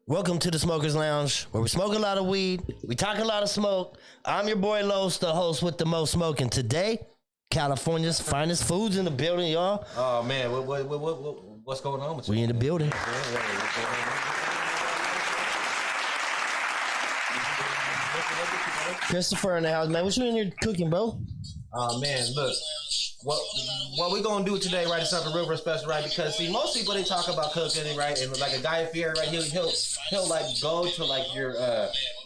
Welcome to the Smokers Lounge, where we smoke a lot of weed, we talk a lot of smoke. I'm your boy Los, the host with the most smoking. Today, California's finest foods in the building, y'all. Oh man, what's going on with you? We in the building. Christopher in the house, man. What you in here cooking, bro? Oh man, look. What we gonna do today, right, is something real special, right? Because see, most people they talk about cooking, right? And like a guy Fieri, right? He'll like go to like your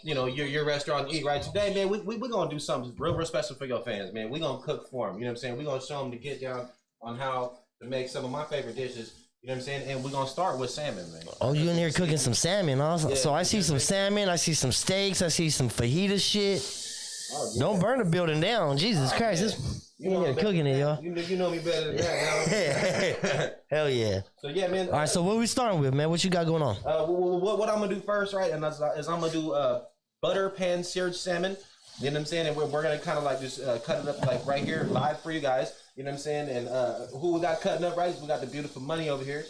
your restaurant and eat, right? Today, man, we gonna do something real special for your fans, man. We gonna cook for them. You know what I'm saying? We gonna show them to get down on how to make some of my favorite dishes. You know what I'm saying? And we're gonna start with salmon, man. Oh, you in here cooking some salmon, huh? Yeah, so I see some salmon, I see some steaks, I see some fajita shit. Oh, yeah. Don't burn the building down, Jesus Christ! You in here cooking it, y'all. You know me better than that. Hell yeah. So yeah, man. All right, so what we starting with, man? What you got going on? What I'm gonna do first, right? And is I'm gonna do butter pan seared salmon. You know what I'm saying? And we're gonna kind of like just cut it up like right here live for you guys. You know what I'm saying? And who we got cutting up, right? We got the beautiful Money over here.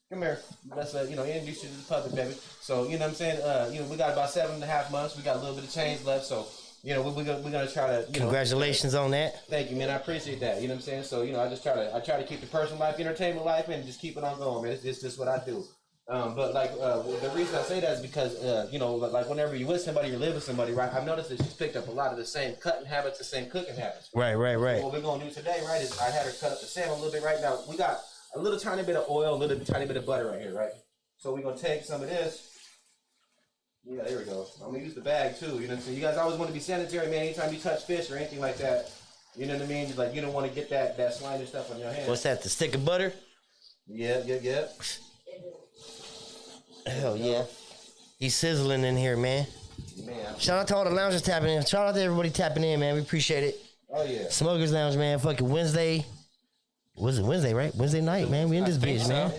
Come here. Let's introduce you to the public, baby. So you know what I'm saying? We got about 7.5 months. We got a little bit of change left, so. We're gonna try to. Congratulations on that. Thank you, man. I appreciate that. You know what I'm saying? So I try to keep the personal life, entertainment life, and just keep it on going, man. It's just what I do. But like the reason I say that is because like whenever you with somebody, you live with somebody, right? I've noticed that she's picked up a lot of the same cutting habits, the same cooking habits. Right. So what we're gonna do today, right, is I had her cut up the salmon a little bit. Right now, we got a little tiny bit of oil, a little tiny bit of butter right here, right? So we're gonna take some of this. Yeah, there we go. I'm gonna use the bag too. You know what I'm saying? You guys always want to be sanitary, man. Anytime you touch fish or anything like that, you know what I mean? Like you don't want to get that slimy stuff on your hands. What's that? The stick of butter? Yeah. Hell yeah. He's sizzling in here, man. Shout out to all the loungers tapping in. Shout out to everybody tapping in, man. We appreciate it. Oh yeah. Smokers Lounge, man. Fucking Wednesday. Was it Wednesday, right? Wednesday night, man. We in this bitch, man.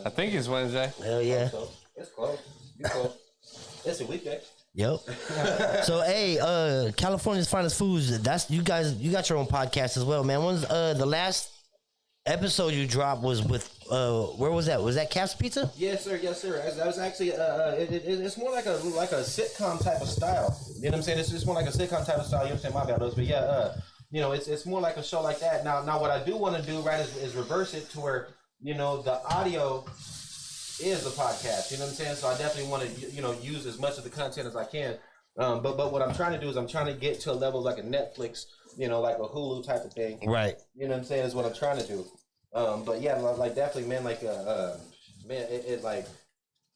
I think it's Wednesday. Hell yeah. It's close. You close. It's a weekday. Yep. So hey, California's finest foods. That's you guys. You got your own podcast as well, man. When's the last episode you dropped was with where was that? Was that Cap's Pizza? Yes, sir. That was actually it's more like a sitcom type of style. You know what I'm saying? It's just more like a sitcom type of style. You understand my bad, those, but yeah, it's more like a show like that. Now what I do want to do, right, is reverse it to where the audio is the podcast, you know what I'm saying? So I definitely want to, use as much of the content as I can. But what I'm trying to do is I'm trying to get to a level like a Netflix, like a Hulu type of thing. Right. You know what I'm saying? Is what I'm trying to do. But yeah, like definitely, man, like,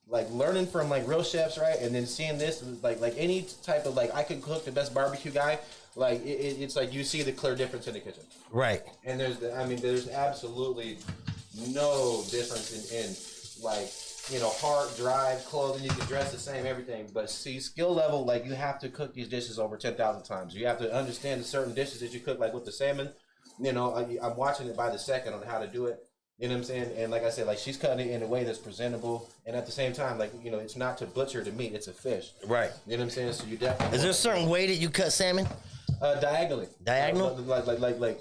like learning from like real chefs, right? And then seeing this, like any type of, like, I could cook the best barbecue guy. Like it's like you see the clear difference in the kitchen. Right. And there's absolutely no difference in like, hard, dry clothing. You can dress the same, everything. But see, skill level, like, you have to cook these dishes over 10,000 times. You have to understand the certain dishes that you cook, like with the salmon. I'm watching it by the second on how to do it. You know what I'm saying? And like I said, like, she's cutting it in a way that's presentable. And at the same time, like, it's not to butcher the meat. It's a fish. Right. You know what I'm saying? So you definitely... Is there a certain way that you cut salmon? Diagonally. Diagonal?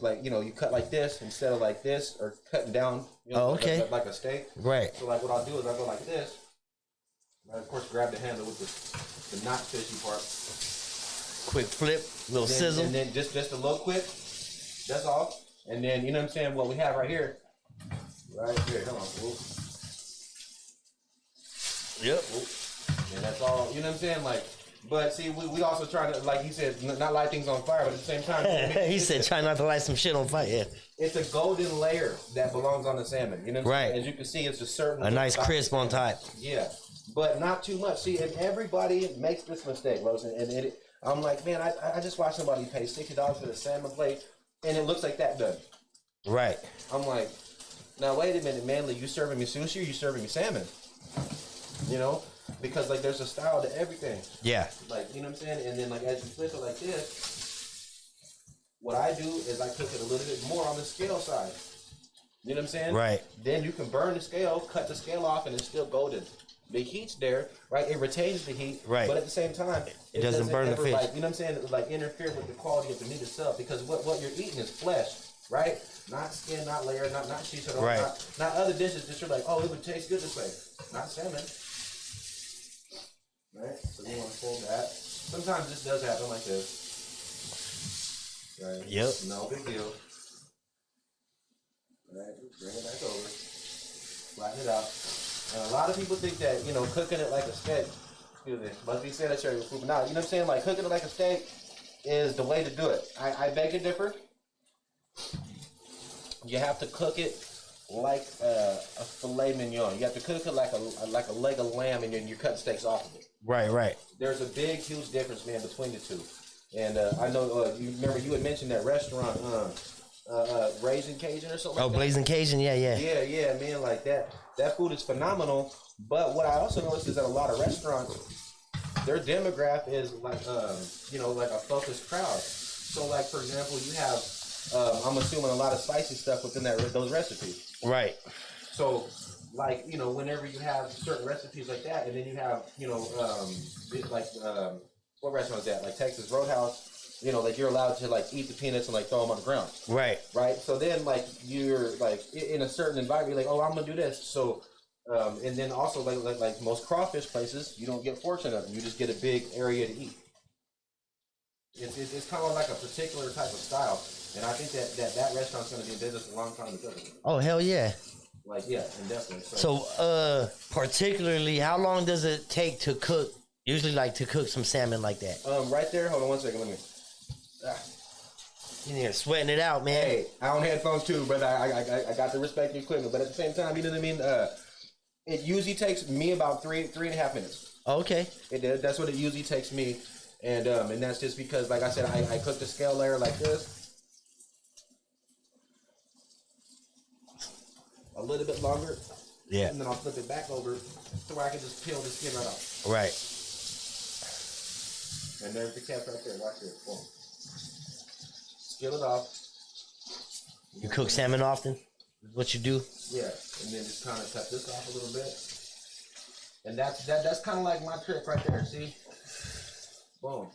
Like you cut like this instead of like this, or cutting down. Okay. Like a steak. Right. So like what I'll do is I'll go like this. I of course grab the handle with the not fishy part. Quick flip, little sizzle. And then just a little quick. That's all. And then, you know what I'm saying, what we have right here. Right here. Hold on. Whoop. Yep. Whoop. And that's all. You know what I'm saying? Like, but see, we also try to, like he said, not light things on fire, but at the same time. He said try not to light some shit on fire. Yeah. It's a golden layer that belongs on the salmon. You know what I'm saying? Right. As you can see, it's a certain... A nice crisp on top. Yeah. But not too much. See, and everybody makes this mistake, Los. And I'm like, man, I just watched somebody pay $60 for the salmon plate, and it looks like that done. Right. I'm like, now wait a minute, Manly, you serving me sushi or you serving me salmon? Because like there's a style to everything. Yeah. Like, you know what I'm saying? And then like as you flip it like this, what I do is I cook it a little bit more on the scale side. You know what I'm saying? Right. Then you can burn the scale, cut the scale off, and it's still golden. The heat's there, right? It retains the heat, right? But at the same time, it doesn't burn the fish. Like, you know what I'm saying? Like interfere with the quality of the meat itself, because what you're eating is flesh, right? Not skin, not layer, not cheese at all, right? Not other dishes that you're like, oh, it would taste good this way. Not salmon. Right? So you want to fold that. Sometimes this does happen like this. Right? Yep. No big deal. Right? Bring it back over. Flatten it out. And a lot of people think that, cooking it like a steak, excuse me, must be sanitary with food. But now, you know what I'm saying? Like, cooking it like a steak is the way to do it. I beg to differ. You have to cook it like a filet mignon. You have to cook it like a leg of lamb, and then you're cutting steaks off of it. Right. There's a big, huge difference, man, between the two. And I know you remember you had mentioned that restaurant, Raising Cajun or something. Oh, like Blazing Cajun, yeah. Yeah, man, like that. That food is phenomenal. But what I also noticed is that a lot of restaurants, their demographic is like, like a focused crowd. So, like for example, you have, I'm assuming a lot of spicy stuff within those recipes. Right. So, like, whenever you have certain recipes like that, and then you have, what restaurant is that? Like Texas Roadhouse. Like you're allowed to like eat the peanuts and like throw them on the ground. Right. So then like you're like in a certain environment, you're like, oh, I'm gonna do this. So, and then also like most crawfish places, you don't get portion of them. You just get a big area to eat. It's kind of like a particular type of style, and I think that restaurant's gonna be in business a long time to cook. Oh hell yeah. Like yeah, indefinitely. So particularly, how long does it take to cook? Usually, like to cook some salmon like that. Right there. Hold on 1 second. Let me. In here sweating it out, man. Hey, I own headphones too, brother. I got to respect the equipment, but at the same time, you know what I mean. It usually takes me about 3.5 minutes. Okay. That's what it usually takes me, and that's just because, like I said, I cook the scale layer like this, a little bit longer. Yeah. And then I'll flip it back over to where I can just peel the skin right off. Right. And there's the cap right there. Watch this. Boom. Peel it off. You cook salmon often? What you do? Yeah, and then just kind of cut this off a little bit. And that's kind of like my trick right there, see? Boom.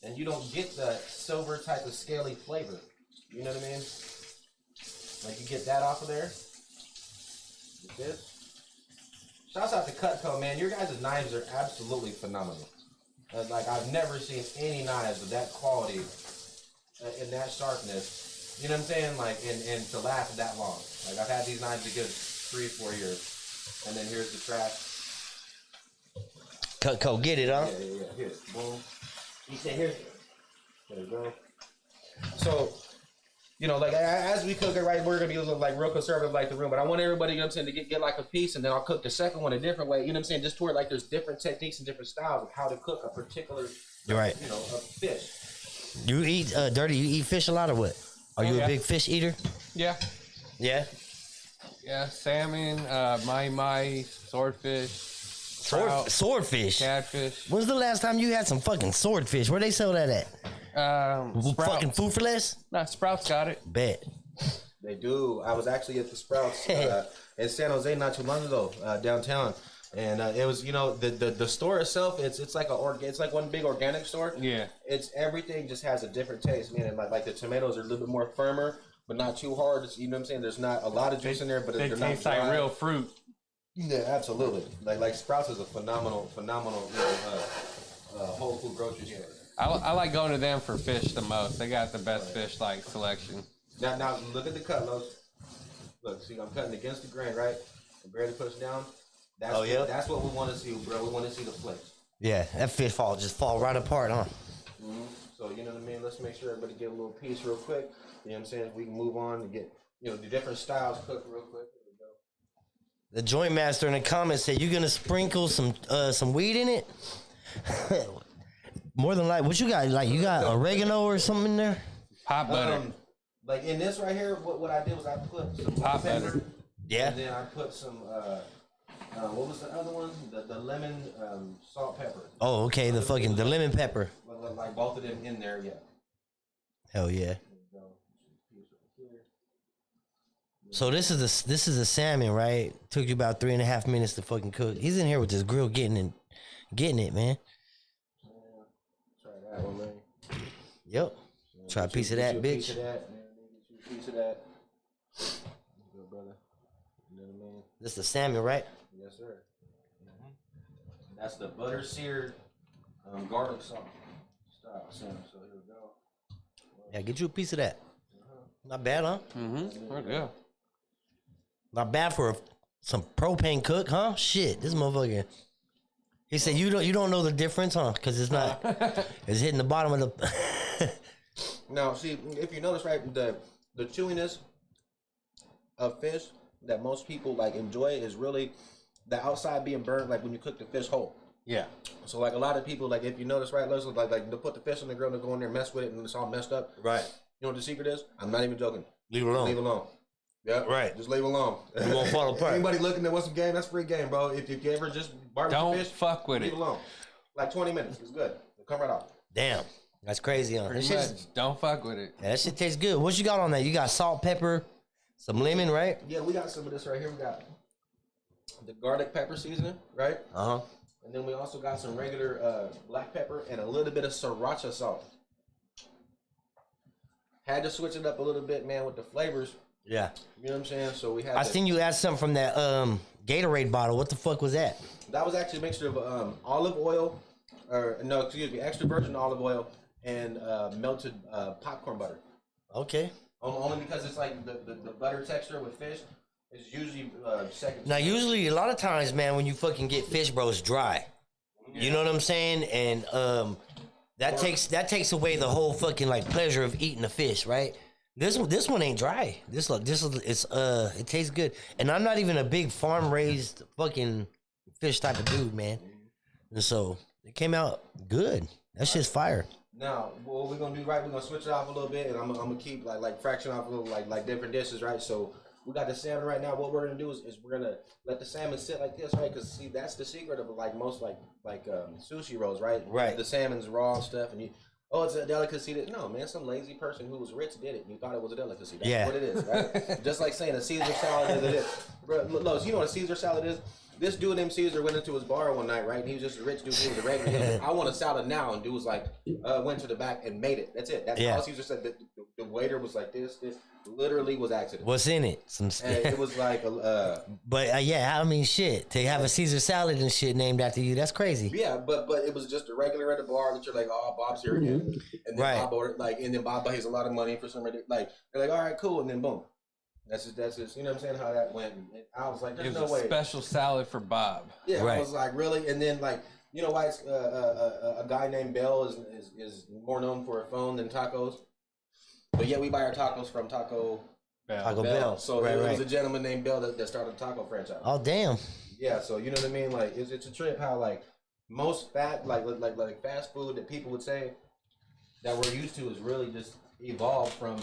And you don't get the silver type of scaly flavor. You know what I mean? Like you get that off of there. Like this. Shouts out to Cutco, man. Your guys' knives are absolutely phenomenal. Like I've never seen any knives of that quality and that sharpness. You know what I'm saying? Like and to last that long. Like I've had these knives a good 3-4 years. And then here's the trash. Cutco, get it, huh? Yeah. Here, boom. You say here. There you go. So, like as we cook it, right, we're gonna be like real conservative like the room, but I want everybody, to get like a piece, and then I'll cook the second one a different way. You know what I'm saying? Just to where like there's different techniques and different styles of how to cook a particular, right. A fish. You eat Dirty? You eat fish a lot or what? Are you a big fish eater? Yeah. Yeah. Yeah, salmon, mahi-mahi, swordfish, Swordfish. catfish. When's the last time you had some fucking swordfish? Where they sell that at? Fucking Food for Less? Nah, Sprouts got it. Bet. They do. I was actually at the Sprouts in San Jose not too long ago, downtown, and it was the store itself. It's like it's like one big organic store. Yeah. It's everything just has a different taste, man. And like the tomatoes are a little bit more firmer, but not too hard. You know what I'm saying? There's not a lot of juice in there, but They they're not taste dry. like real fruit. Yeah, absolutely. Like Sprouts is a phenomenal whole food grocery store. I like going to them for fish the most. They got the best fish like selection. Now look at the cut, Los. Look, see, I'm cutting against the grain, right? I'm barely pushing down. That's what we want to see, bro. We want to see the flakes. Yeah, that fish fall right apart, huh? Mm-hmm. So you know what I mean. Let's make sure everybody get a little piece real quick. You know what I'm saying? We can move on and get the different styles cooked real quick. The Joint Master in the comments said, you gonna sprinkle some weed in it? More than like, what you got? Like, you got oregano or something in there? Pot butter. Like in this right here, what I did was I put some Pot pepper, butter. Yeah. and then I put some what was the other one? The lemon salt pepper. Oh, okay. The lemon pepper. Like both of them in there, yeah. Hell yeah. So this is a salmon, right? Took you about 3.5 minutes to fucking cook. He's in here with this grill getting it, man. Try that one, man. Yep. Try a piece of that, bitch. Piece of that, man. Get you a piece of that. Good, brother. You know what I mean? This is the salmon, right? Yes, sir. That's the butter seared garlic salt style salmon. So here we go. Yeah, get you a piece of that. Not bad, huh? We're good. Not bad for some propane cook, huh? Shit, this motherfucker. He said you don't know the difference, huh? Because it's not. It's hitting the bottom of the. Now, see, if you notice, right, the chewiness of fish that most people like enjoy is really the outside being burnt, like when you cook the fish whole. Yeah. So like a lot of people, like if you notice, right, let's like they put the fish on the grill and go in there and mess with it and it's all messed up. Right. You know what the secret is? I'm not even joking. Leave it alone. Leave it alone. Yeah. Right. Just leave it alone. You won't fall apart. Anybody looking at what's some game? That's free game, bro. If you ever just barbecue Don't fish, fuck with leave it. it alone. Like 20 minutes. It's good. It'll come right off. Damn. That's crazy, huh? That, Pretty much. Don't fuck with it. yeah, that shit tastes good. What you got on that? You got salt, pepper, some lemon, right? Yeah, we got some of this right here. We got the garlic pepper seasoning, right? Uh huh. And then we also got some regular black pepper and a little bit of sriracha salt. Had to switch it up a little bit, man, with the flavors. Yeah. You know what I'm saying? So we had. I seen you add something from that Gatorade bottle. What the fuck was that? That was actually a mixture of olive oil, extra virgin olive oil and melted popcorn butter. Okay. Only because it's like the butter texture with fish is usually second. Now, usually, a lot of times, man, when you fucking get fish, bro, it's dry. You know what I'm saying? And that takes away the whole fucking like pleasure of eating the fish, right? This one ain't dry. It tastes good. And I'm not even a big farm raised fucking fish type of dude, man. And so it came out good. That shit's fire. Now, what we're gonna do, right? We're gonna switch it off a little bit, and I'm gonna keep like fraction off a little like different dishes, right? So we got the salmon right now. What we're gonna do is we're gonna let the salmon sit like this, right? Because see, that's the secret of like most sushi rolls, right? Right. The salmon's raw and stuff, and it's a delicacy. No, man, some lazy person who was rich did it, and you thought it was a delicacy. That's what it is, right? Just like saying a Caesar salad is. Bro, Los, you know what a Caesar salad is? This dude named Caesar went into his bar one night, right? And he was just a rich dude. He was a regular. He was like, I want a salad now. And dude was like, went to the back and made it. That's it. That's all Caesar said. The waiter was like, this literally was accident. What's in it? And it was like But yeah, I mean, shit. To have a Caesar salad and shit named after you, that's crazy. Yeah, but it was just a regular at the bar that you're like, oh, Bob's here again. And then Bob ordered, and then Bob pays a lot of money for some they're like, all right, cool, and then boom. That's just you know what I'm saying, how that went. And I was like, there's no way. It was a special salad for Bob. Yeah, I was like, really? And then like, you know why it's, a guy named Bell is more known for a phone than tacos? But yet we buy our tacos from Taco Bell. So it was a gentleman named Bell that started a taco franchise. Oh damn. Yeah, so you know what I mean? Like it's a trip how like most fast food that people would say that we're used to is really just evolved from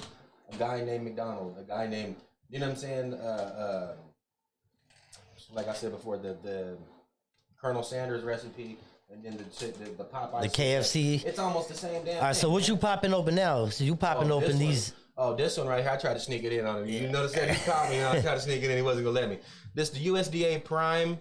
a guy named McDonald, a guy named, you know what I'm saying? Like I said before, the Colonel Sanders recipe, and then the Popeye. The KFC. It's almost the same damn. All right, so what you popping open now? So you popping open these? Oh, this one right here. I tried to sneak it in on him. You notice that he caught me, and I tried to sneak it in. He wasn't gonna let me. This the USDA Prime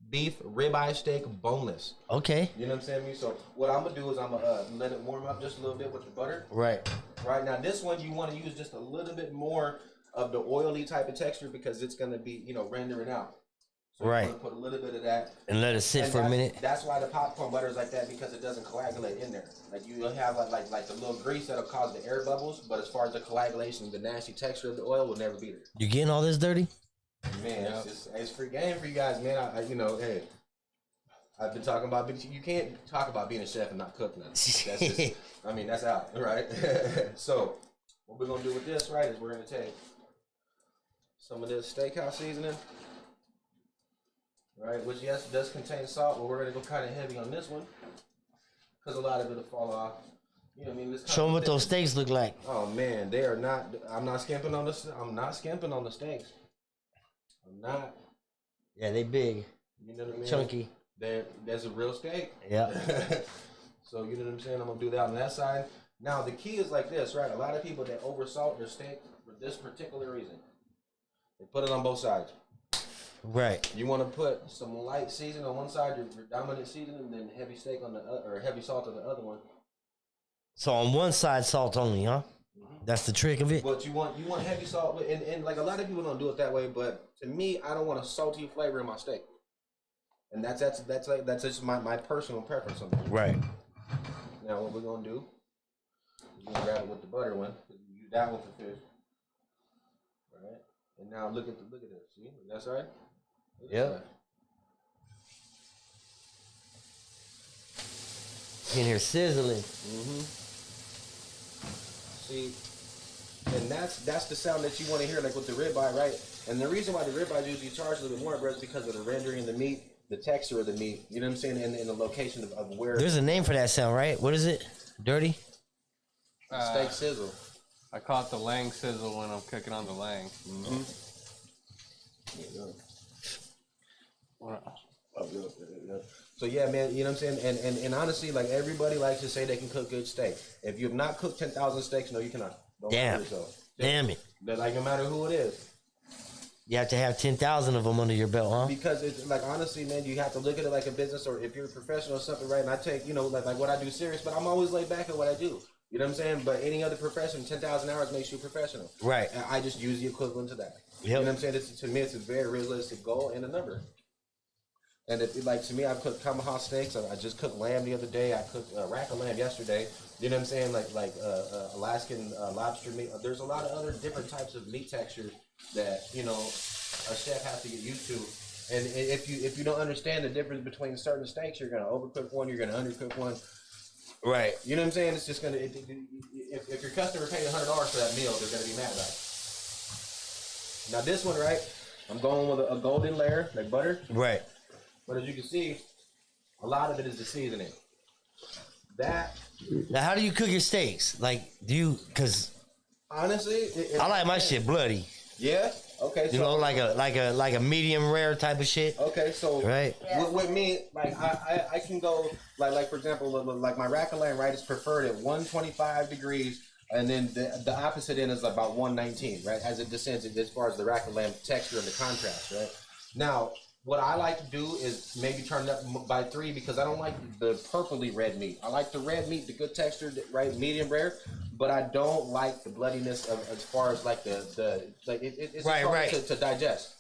Beef Ribeye Steak Boneless. Okay. You know what I'm saying? So what I'm gonna do is I'm gonna let it warm up just a little bit with the butter. Right. Right now, this one you want to use just a little bit more of the oily type of texture because it's gonna be, rendering out. So right. You want to put a little bit of that and let it sit for a minute. That's why the popcorn butter is like that, because it doesn't coagulate in there. Like you have like the little grease that'll cause the air bubbles, but as far as the coagulation, the nasty texture of the oil will never be there. You getting all this dirty? Man, it's free game for you guys, man. Hey, I've been talking about, you can't talk about being a chef and not cook nothing. That's just, that's out, right? So, what we're gonna do with this, right, is we're gonna take some of this steakhouse seasoning, right, which yes does contain salt, but we're gonna go kind of heavy on this one because a lot of it'll fall off. You know what I mean? Show them what those steaks look like. Oh man, they are not. I'm not skimping on this. I'm not skimping on the steaks. I'm not. Yeah, they big. You know what I mean? Chunky. There's a real steak. Yeah. So you know what I'm saying? I'm gonna do that on that side. Now the key is like this, right? A lot of people, they oversalt their steak for this particular reason. They put it on both sides. Right. You want to put some light seasoning on one side, your dominant seasoning, and then heavy steak on the other, or heavy salt on the other one. So on one side, salt only, huh? Mm-hmm. That's the trick of it. But you want heavy salt, and like a lot of people don't do it that way. But to me, I don't want a salty flavor in my steak. And that's just my personal preference on that. Right. Now what we're gonna do, we're gonna grab it with the butter one. You use that one for fish. Right? And now look at this. See? That's right? Yep. In here sizzling. Mm-hmm. See, and that's the sound that you want to hear, like with the ribeye, right? And the reason why the ribeye usually charge a little bit more, bro, is because of the rendering of the meat, the texture of the meat. You know what I'm saying? And the location of where. There's a name for that sound, right? What is it? Dirty? Steak sizzle. I call it the lang sizzle when I'm cooking on the lang. Mm-hmm. So yeah, man, you know what I'm saying? And honestly, like everybody likes to say they can cook good steak. If you have not cooked 10,000 steaks, no, you cannot. Don't Damn. yourself. Damn it. But like no matter who it is. You have to have 10,000 of them under your belt, huh? Because it's like honestly, man, you have to look at it like a business, or if you're a professional or something, right? And I take, you know, like what I do serious, but I'm always laid back at what I do. You know what I'm saying? But any other profession, 10,000 hours makes you a professional. Right. And I just use the equivalent to that. Yep. You know what I'm saying? To me, it's a very realistic goal and a number. And if like to me, I cooked tomahawk steaks. I just cooked lamb the other day. I cooked a rack of lamb yesterday. You know what I'm saying? Like Alaskan lobster meat. There's a lot of other different types of meat textures that, you know, a chef has to get used to. And if you don't understand the difference between certain steaks, you're gonna overcook one, you're gonna undercook one. Right. You know what I'm saying? It's just gonna if your customer paid $100 for that meal, they're gonna be mad about it. Now this one, right? I'm going with a golden layer, like butter. Right. But as you can see, a lot of it is the seasoning. That. Now, how do you cook your steaks? Like, do you? Cause honestly, I like my shit bloody. Yeah. Okay. You know, like a medium rare type of shit. Okay. So right. With me, like I can go like for example, like my rack of lamb, right? It's preferred at 125 degrees. And then the opposite end is about 119, right? As it descends as far as the rack of lamb texture and the contrast, right? Now, what I like to do is maybe turn it up by 3 because I don't like the purpley red meat. I like the red meat, the good texture, right? Medium rare, but I don't like the bloodiness of as far as like it's right, hard right. To digest.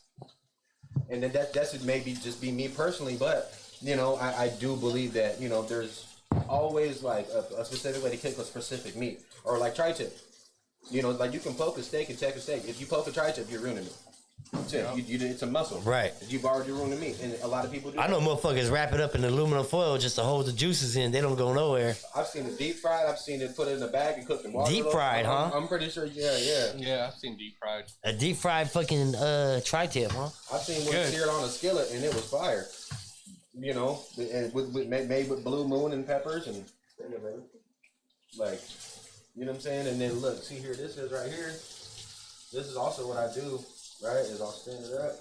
And then that's maybe just be me personally, but you know, I do believe that, you know, there's always like a specific way to cook a specific meat. Or like tri-tip. You know, like you can poke a steak and check a steak. If you poke a tri-tip, you're ruining it. That's it. It's a muscle. Right. You've already ruined the meat. And a lot of people do I know motherfuckers wrap it up in aluminum foil just to hold the juices in. They don't go nowhere. I've seen it deep fried. I've seen it put it in a bag and cooked in water. Deep fried, huh? I'm pretty sure, yeah. Yeah, I've seen deep fried. A deep fried fucking tri-tip, huh? I've seen one seared on a skillet and it was fire. You know, and made with blue moon and peppers and like, you know what I'm saying? And then look, see here, this is right here. This is also what I do, right? Is I'll stand it up.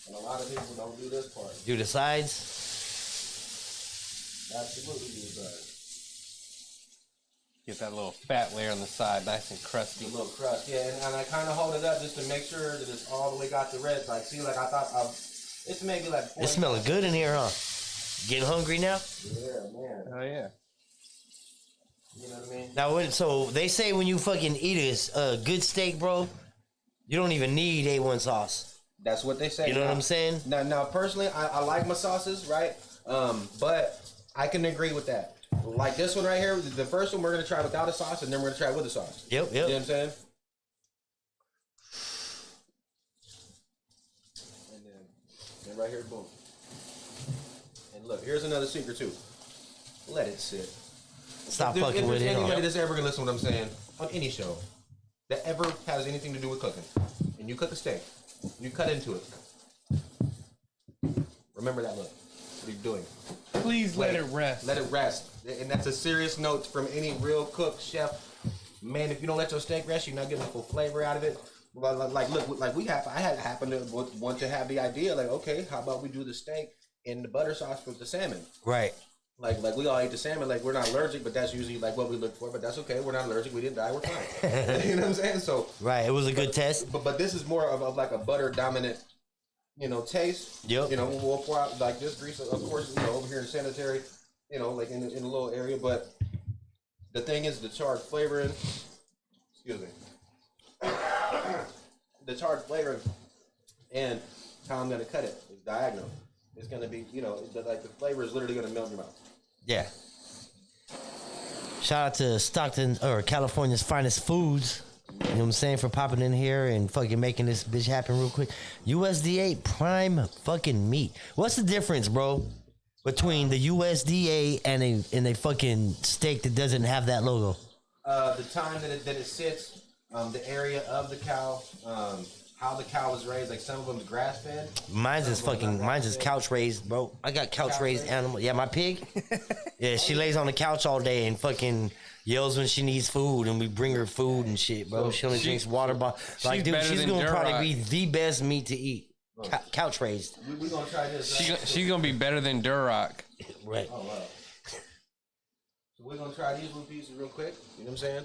And a lot of people don't do this part. Do the sides? Absolutely do the sides. Get that little fat layer on the side, nice and crusty. A little crust, yeah. And I kind of hold it up just to make sure that it's all the way got the red. Like, see, like I thought, it's maybe like. It's smelling good in here, huh? Getting hungry now? Yeah, man. Oh yeah. You know what I mean? Now, so they say when you fucking eat a good steak, bro, you don't even need A1 sauce. That's what they say. You know what I'm saying? Now, personally, I like my sauces, right? But I can agree with that. Like this one right here, the first one we're gonna try without a sauce, and then we're gonna try with a sauce. Yep. You know what I'm saying? And then right here, boom. And look, here's another secret too. Let it sit. Stop fucking with it. If anybody that's ever gonna listen to what I'm saying on any show that ever has anything to do with cooking, and you cook a steak, and you cut into it, remember that look. What are you doing? Please let it rest. Let it rest. And that's a serious note from any real cook, chef. Man, if you don't let your steak rest, you're not getting the full flavor out of it. Like look, like I had happened to want to have the idea, like, okay, how about we do the steak in the butter sauce with the salmon? Right. Like we all eat the salmon, like we're not allergic, but that's usually like what we look for. But that's okay, we're not allergic, we didn't die, we're fine. You know what I'm saying? So right, it was a good test. But this is more of like a butter dominant, you know, taste. Yep. You know, we'll pour out like this grease, of course, you know, over here in sanitary, you know, like in a little area. But the thing is, the charred flavoring. Excuse me. The charred flavoring, and how I'm gonna cut it is diagonal. It's gonna be, like the flavor is literally gonna melt in your mouth. Yeah. Shout out to Stockton or California's finest foods. You know what I'm saying? For popping in here and fucking making this bitch happen real quick. USDA prime fucking meat. What's the difference, bro, between the USDA and a fucking steak that doesn't have that logo? The time that it sits, the area of the cow, how the cow was raised. Like some of them's grass fed. Mine's is couch raised, bro. I got couch raised animal. Yeah, my pig. Yeah, she lays on the couch all day and fucking yells when she needs food, and we bring her food and shit, bro. She only drinks water bottle. Like, dude, she's gonna probably be the best meat to eat. Couch raised. We gonna try this. Right? She's gonna be better than Duroc. Right. Oh wow. So we're gonna try these little pieces real quick. You know what I'm saying?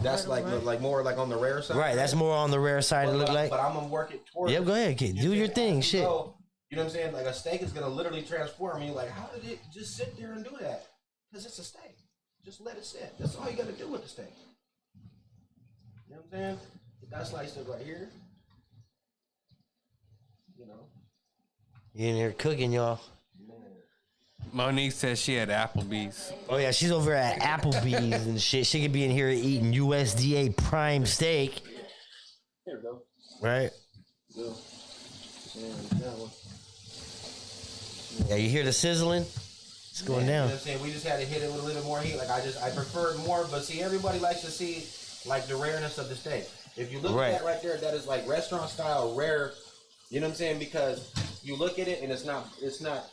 That's like more like on the rare side. Right. That's more on the rare side. It look like. But I'm gonna work it towards. Yep. Go ahead, kid. Do your thing. Shit. You know what I'm saying? Like a steak is gonna literally transform me. Like, how did it just sit there and do that? Because it's a steak. Just let it sit. That's all you gotta do with the steak. You know what I'm saying? That sliced it right here. You know. You in here cooking, y'all. Monique says she had Applebee's. Oh yeah, she's over at Applebee's and shit. She could be in here eating USDA prime steak. Here we go. Right. Go. Yeah, you hear the sizzling? It's going down. You know what I'm saying? We just had to hit it with a little more heat. Like I prefer it more, but see, everybody likes to see like the rareness of the steak. If you look at that right there, that is like restaurant style rare. You know what I'm saying? Because you look at it and it's not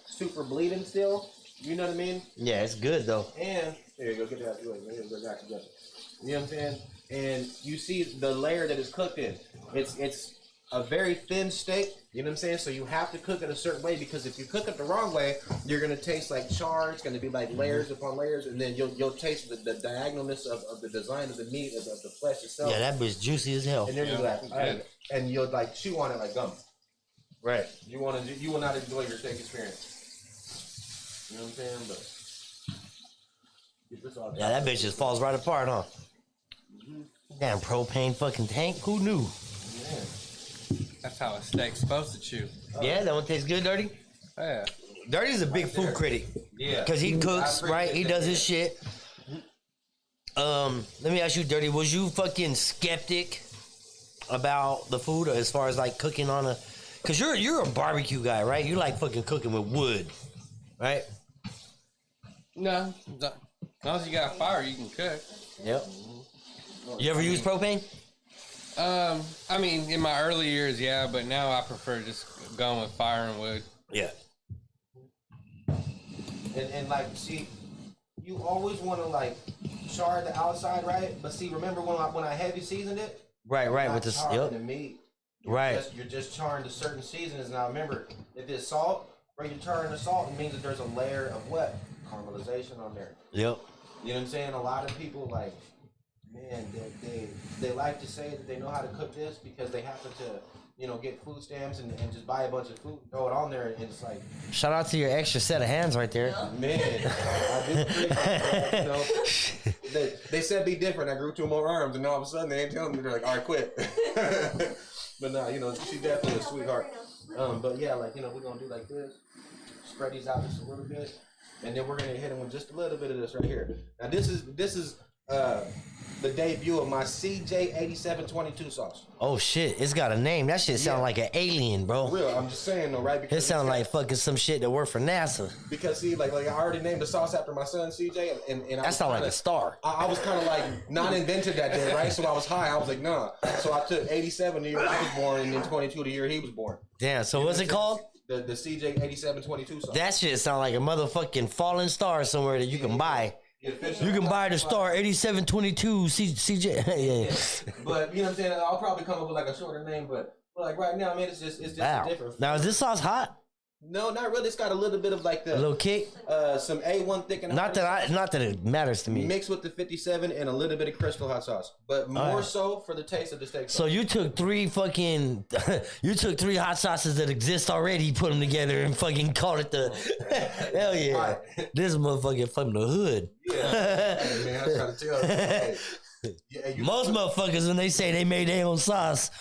super bleeding still. You know what I mean? Yeah, it's good though. And here you go, get that. You know what I'm saying? And you see the layer that it's cooked in. It's a very thin steak. You know what I'm saying? So you have to cook it a certain way, because if you cook it the wrong way, you're gonna taste like char. It's gonna be like layers upon layers, and then you'll taste the diagonalness of the design of the meat, of the flesh itself. Yeah, that bitch juicy as hell. And then and you'll like chew on it like gum. Right. You will not enjoy your steak experience. You know what I'm saying? But get this all yeah, that bitch just falls right apart, huh? Damn propane fucking tank. Who knew? Yeah. That's how a steak's supposed to chew. Yeah, that one tastes good, Dirty. Yeah. Dirty's a big food critic. Yeah. Because he cooks, right? He does his shit. Let me ask you, Dirty, was you fucking skeptic about the food as far as like cooking on a... Because you're a barbecue guy, right? You like fucking cooking with wood, right? No. As long as you got a fire, you can cook. Yep. You ever use propane? I mean, in my early years, yeah, but now I prefer just going with fire and wood. Yeah. And like, see, you always want to like char the outside, right? But see, remember when I heavy seasoned it? Right, with the... Yep. The meat. You're just charring the certain seasonings. Now remember, if it's salt, where you're charring the salt, it means that there's a layer of what? Caramelization on there. Yep. You know what I'm saying? A lot of people like, man, they like to say that they know how to cook this because they happen to, get food stamps and just buy a bunch of food, throw it on there, and it's like... Shout out to your extra set of hands right there. Man, I do appreciate they said be different. I grew 2 more arms, and all of a sudden they ain't telling me. They're like, all right, quit. But no, she's definitely a sweetheart. But yeah, like, we're going to do like this. Spread these out just a little bit. And then we're going to hit them with just a little bit of this right here. Now, this is the debut of my CJ8722 sauce. Oh, shit. It's got a name. That shit sound like an alien, bro. For real, I'm just saying, though, right? Because it sound like fucking some shit that worked for NASA. Because, see, like I already named the sauce after my son, CJ. And that sound like a star. I was kind of like not invented that day, right? So I was high. I was like, nah. So I took 87 the year I was born, and then 22 the year he was born. Damn, so what's it called? The CJ8722 sauce. That shit sound like a motherfucking falling star somewhere that you can buy. You can buy the star 8722 CJ. Yeah. But you know what I'm saying? I'll probably come up with like a shorter name, but like right now, man, it's just wow. different. Now is this sauce hot? No, not really. It's got a little bit of like a little kick. Some A1 thickener. Not that it matters to me. Mixed with the 57 and a little bit of Crystal hot sauce, but more so for the taste of the steak sauce. So you took 3 hot sauces that exist already, put them together, and fucking called it the hell yeah. Right. This motherfucker from the hood. Yeah, hey, man, I was trying to tell you. Yeah, Most motherfuckers, when they say they made their own sauce,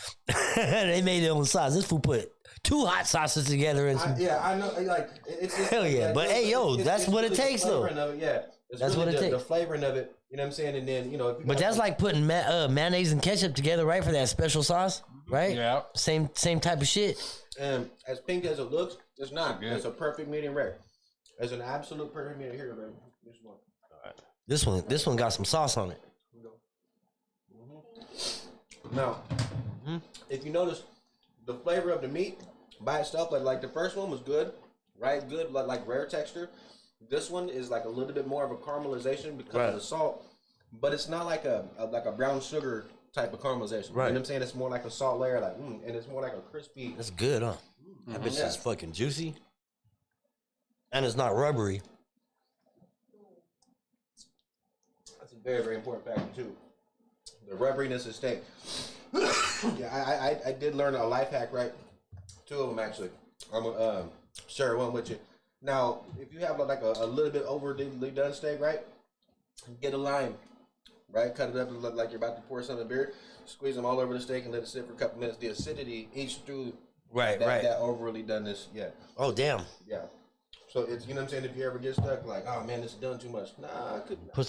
they made their own sauce. This fool put 2 hot sauces together and some. I know. Like it's just, Hell yeah, but hey, yo, that's what it takes, though. Yeah, That's what it takes. The flavoring of it. You know what I'm saying? And then But that's like putting mayonnaise and ketchup together, right, for that special sauce, right? Yeah. Same type of shit. As pink as it looks, it's not. It's a perfect medium rare. It's an absolute perfect medium. Here, baby. This one got some sauce on it. Now, if you notice, the flavor of the meat by itself, like the first one was good, right? Good, like rare texture. This one is like a little bit more of a caramelization because of the salt, but it's not like a brown sugar type of caramelization. Right. You know what I'm saying? It's more like a salt layer, like, and it's more like a crispy. That's good, huh? That bitch is fucking juicy, and it's not rubbery. That's a very, very important factor too. The rubberiness of steak. Yeah, I did learn a life hack, right? 2 of them actually. I'm gonna share one with you. Now, if you have like a little bit overly done steak, right? Get a lime, right? Cut it up and look like you're about to pour some in beer. Squeeze them all over the steak and let it sit for a couple minutes. The acidity eats through that overly doneness. Yeah. Oh damn. Yeah. So it's, you know what I'm saying? If you ever get stuck, like, oh man, this is done too much. Nah, I could Put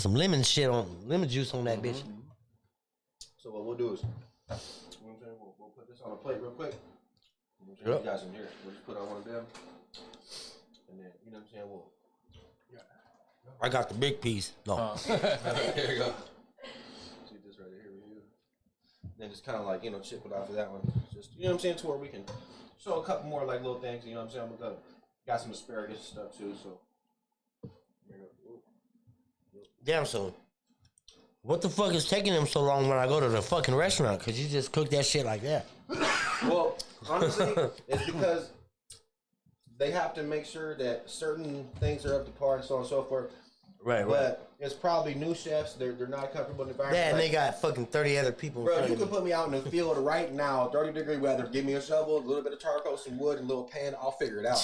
some lemon juice on that bitch. So what we'll do is, you know what I'm saying? We'll put this on a plate real quick. You know what I'm saying? We got some here. We'll just put on one of them, and then you know what I'm saying. We'll. I got the big piece. No. Here you go. See this right here with you. Then just kind of like chip it off of that one. Just you know what I'm saying, to where we can show a couple more like little things. You know what I'm saying? We got some asparagus and stuff too. So. Here you go. Damn, so what the fuck is taking them so long when I go to the fucking restaurant? Cause you just cook that shit like that. Well, honestly, it's because they have to make sure that certain things are up to par and so on and so forth. Right. But it's probably new chefs. They're not comfortable in the environment. Yeah, and they got fucking 30 other people. Bro, you can put me out in the field right now, 30-degree weather. Give me a shovel, a little bit of charcoal, some wood, and a little pan. I'll figure it out.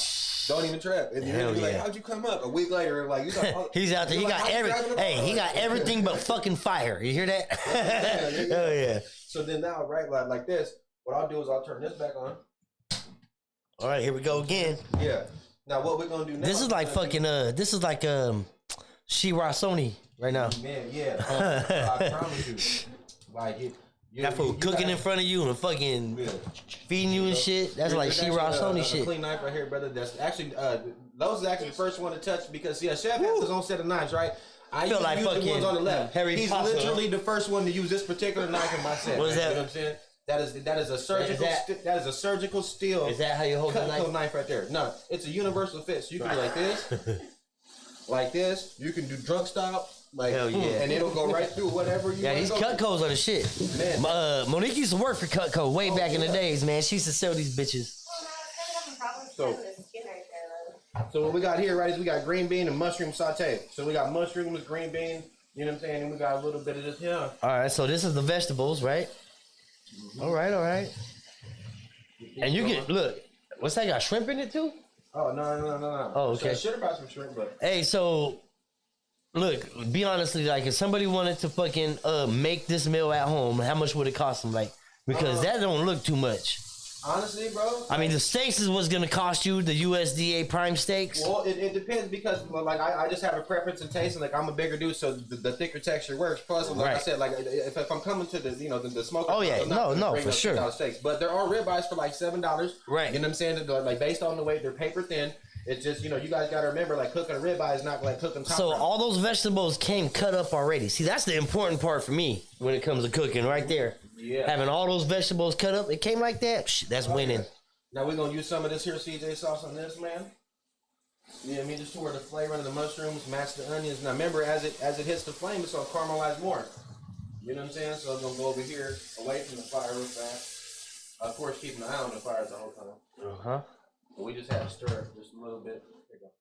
Don't even trip. And you're like, how'd you come up? A week later, like you got. He's out there. He got he got everything but fucking fire. You hear that? Hell yeah. So then now, right, like this, what I'll do is I'll turn this back on. All right, here we go again. Yeah. Now what we're gonna do now? This is like fucking this is like She-Ra Sony right now. Man, yeah. I promise you. Like that fool cooking in front of you and fucking feeding you and shit. That's like She-Ra Sony shit. Clean knife right here, brother. That's actually Lowe's is actually the first one to touch because see, a chef has his own set of knives, right? I feel like fucking the ones on the left. He's Potter. Literally the first one to use this particular knife in my set. What is that? You know what I'm saying? That is a surgical steel. Is that how you hold the knife right there? No, it's a universal fit. So you can do like this, like this. You can do drunk style. Like, hell yeah. And it'll go right through whatever you want. Yeah, these Cutcos are the shit. Man. Monique used to work for Cutco way back in the days, man. She used to sell these bitches. So what we got here, right, is we got green bean and mushroom saute. So we got mushrooms, green bean, you know what I'm saying? And we got a little bit of this here. All right, so this is the vegetables, right? Mm-hmm. All right. And you get, look, what's that got, shrimp in it too? Oh, no. Oh, okay. So I should have brought some shrimp, but. Hey, so, look, be honestly, like, if somebody wanted to fucking make this meal at home, how much would it cost them? Like, because that don't look too much. Honestly, bro. I mean, the steaks is what's gonna cost you, the USDA prime steaks. Well, it depends because like I just have a preference and taste, and like I'm a bigger dude, so the thicker texture works. Plus, like I said, like if I'm coming to the smoker, oh yeah, no, for sure. Steaks, but there are ribeyes for like $7. Right. You know what I'm saying? Like based on the weight, they're paper thin. It's just, you guys got to remember, like cooking a ribeye is not like cooking. So all those vegetables came cut up already. See, that's the important part for me when it comes to cooking, right there. Yeah. Having all those vegetables cut up, it came like that. That's winning. Now we're gonna use some of this here CJ sauce on this, man. You know what I mean? Just toward the flavor of the mushrooms, match the onions. Now remember, as it hits the flame, it's gonna caramelize more. You know what I'm saying? So I'm gonna go over here, away from the fire real fast. Of course, keeping an eye on the fire the whole time. Uh-huh. But we just have to stir it just a little bit. There you go.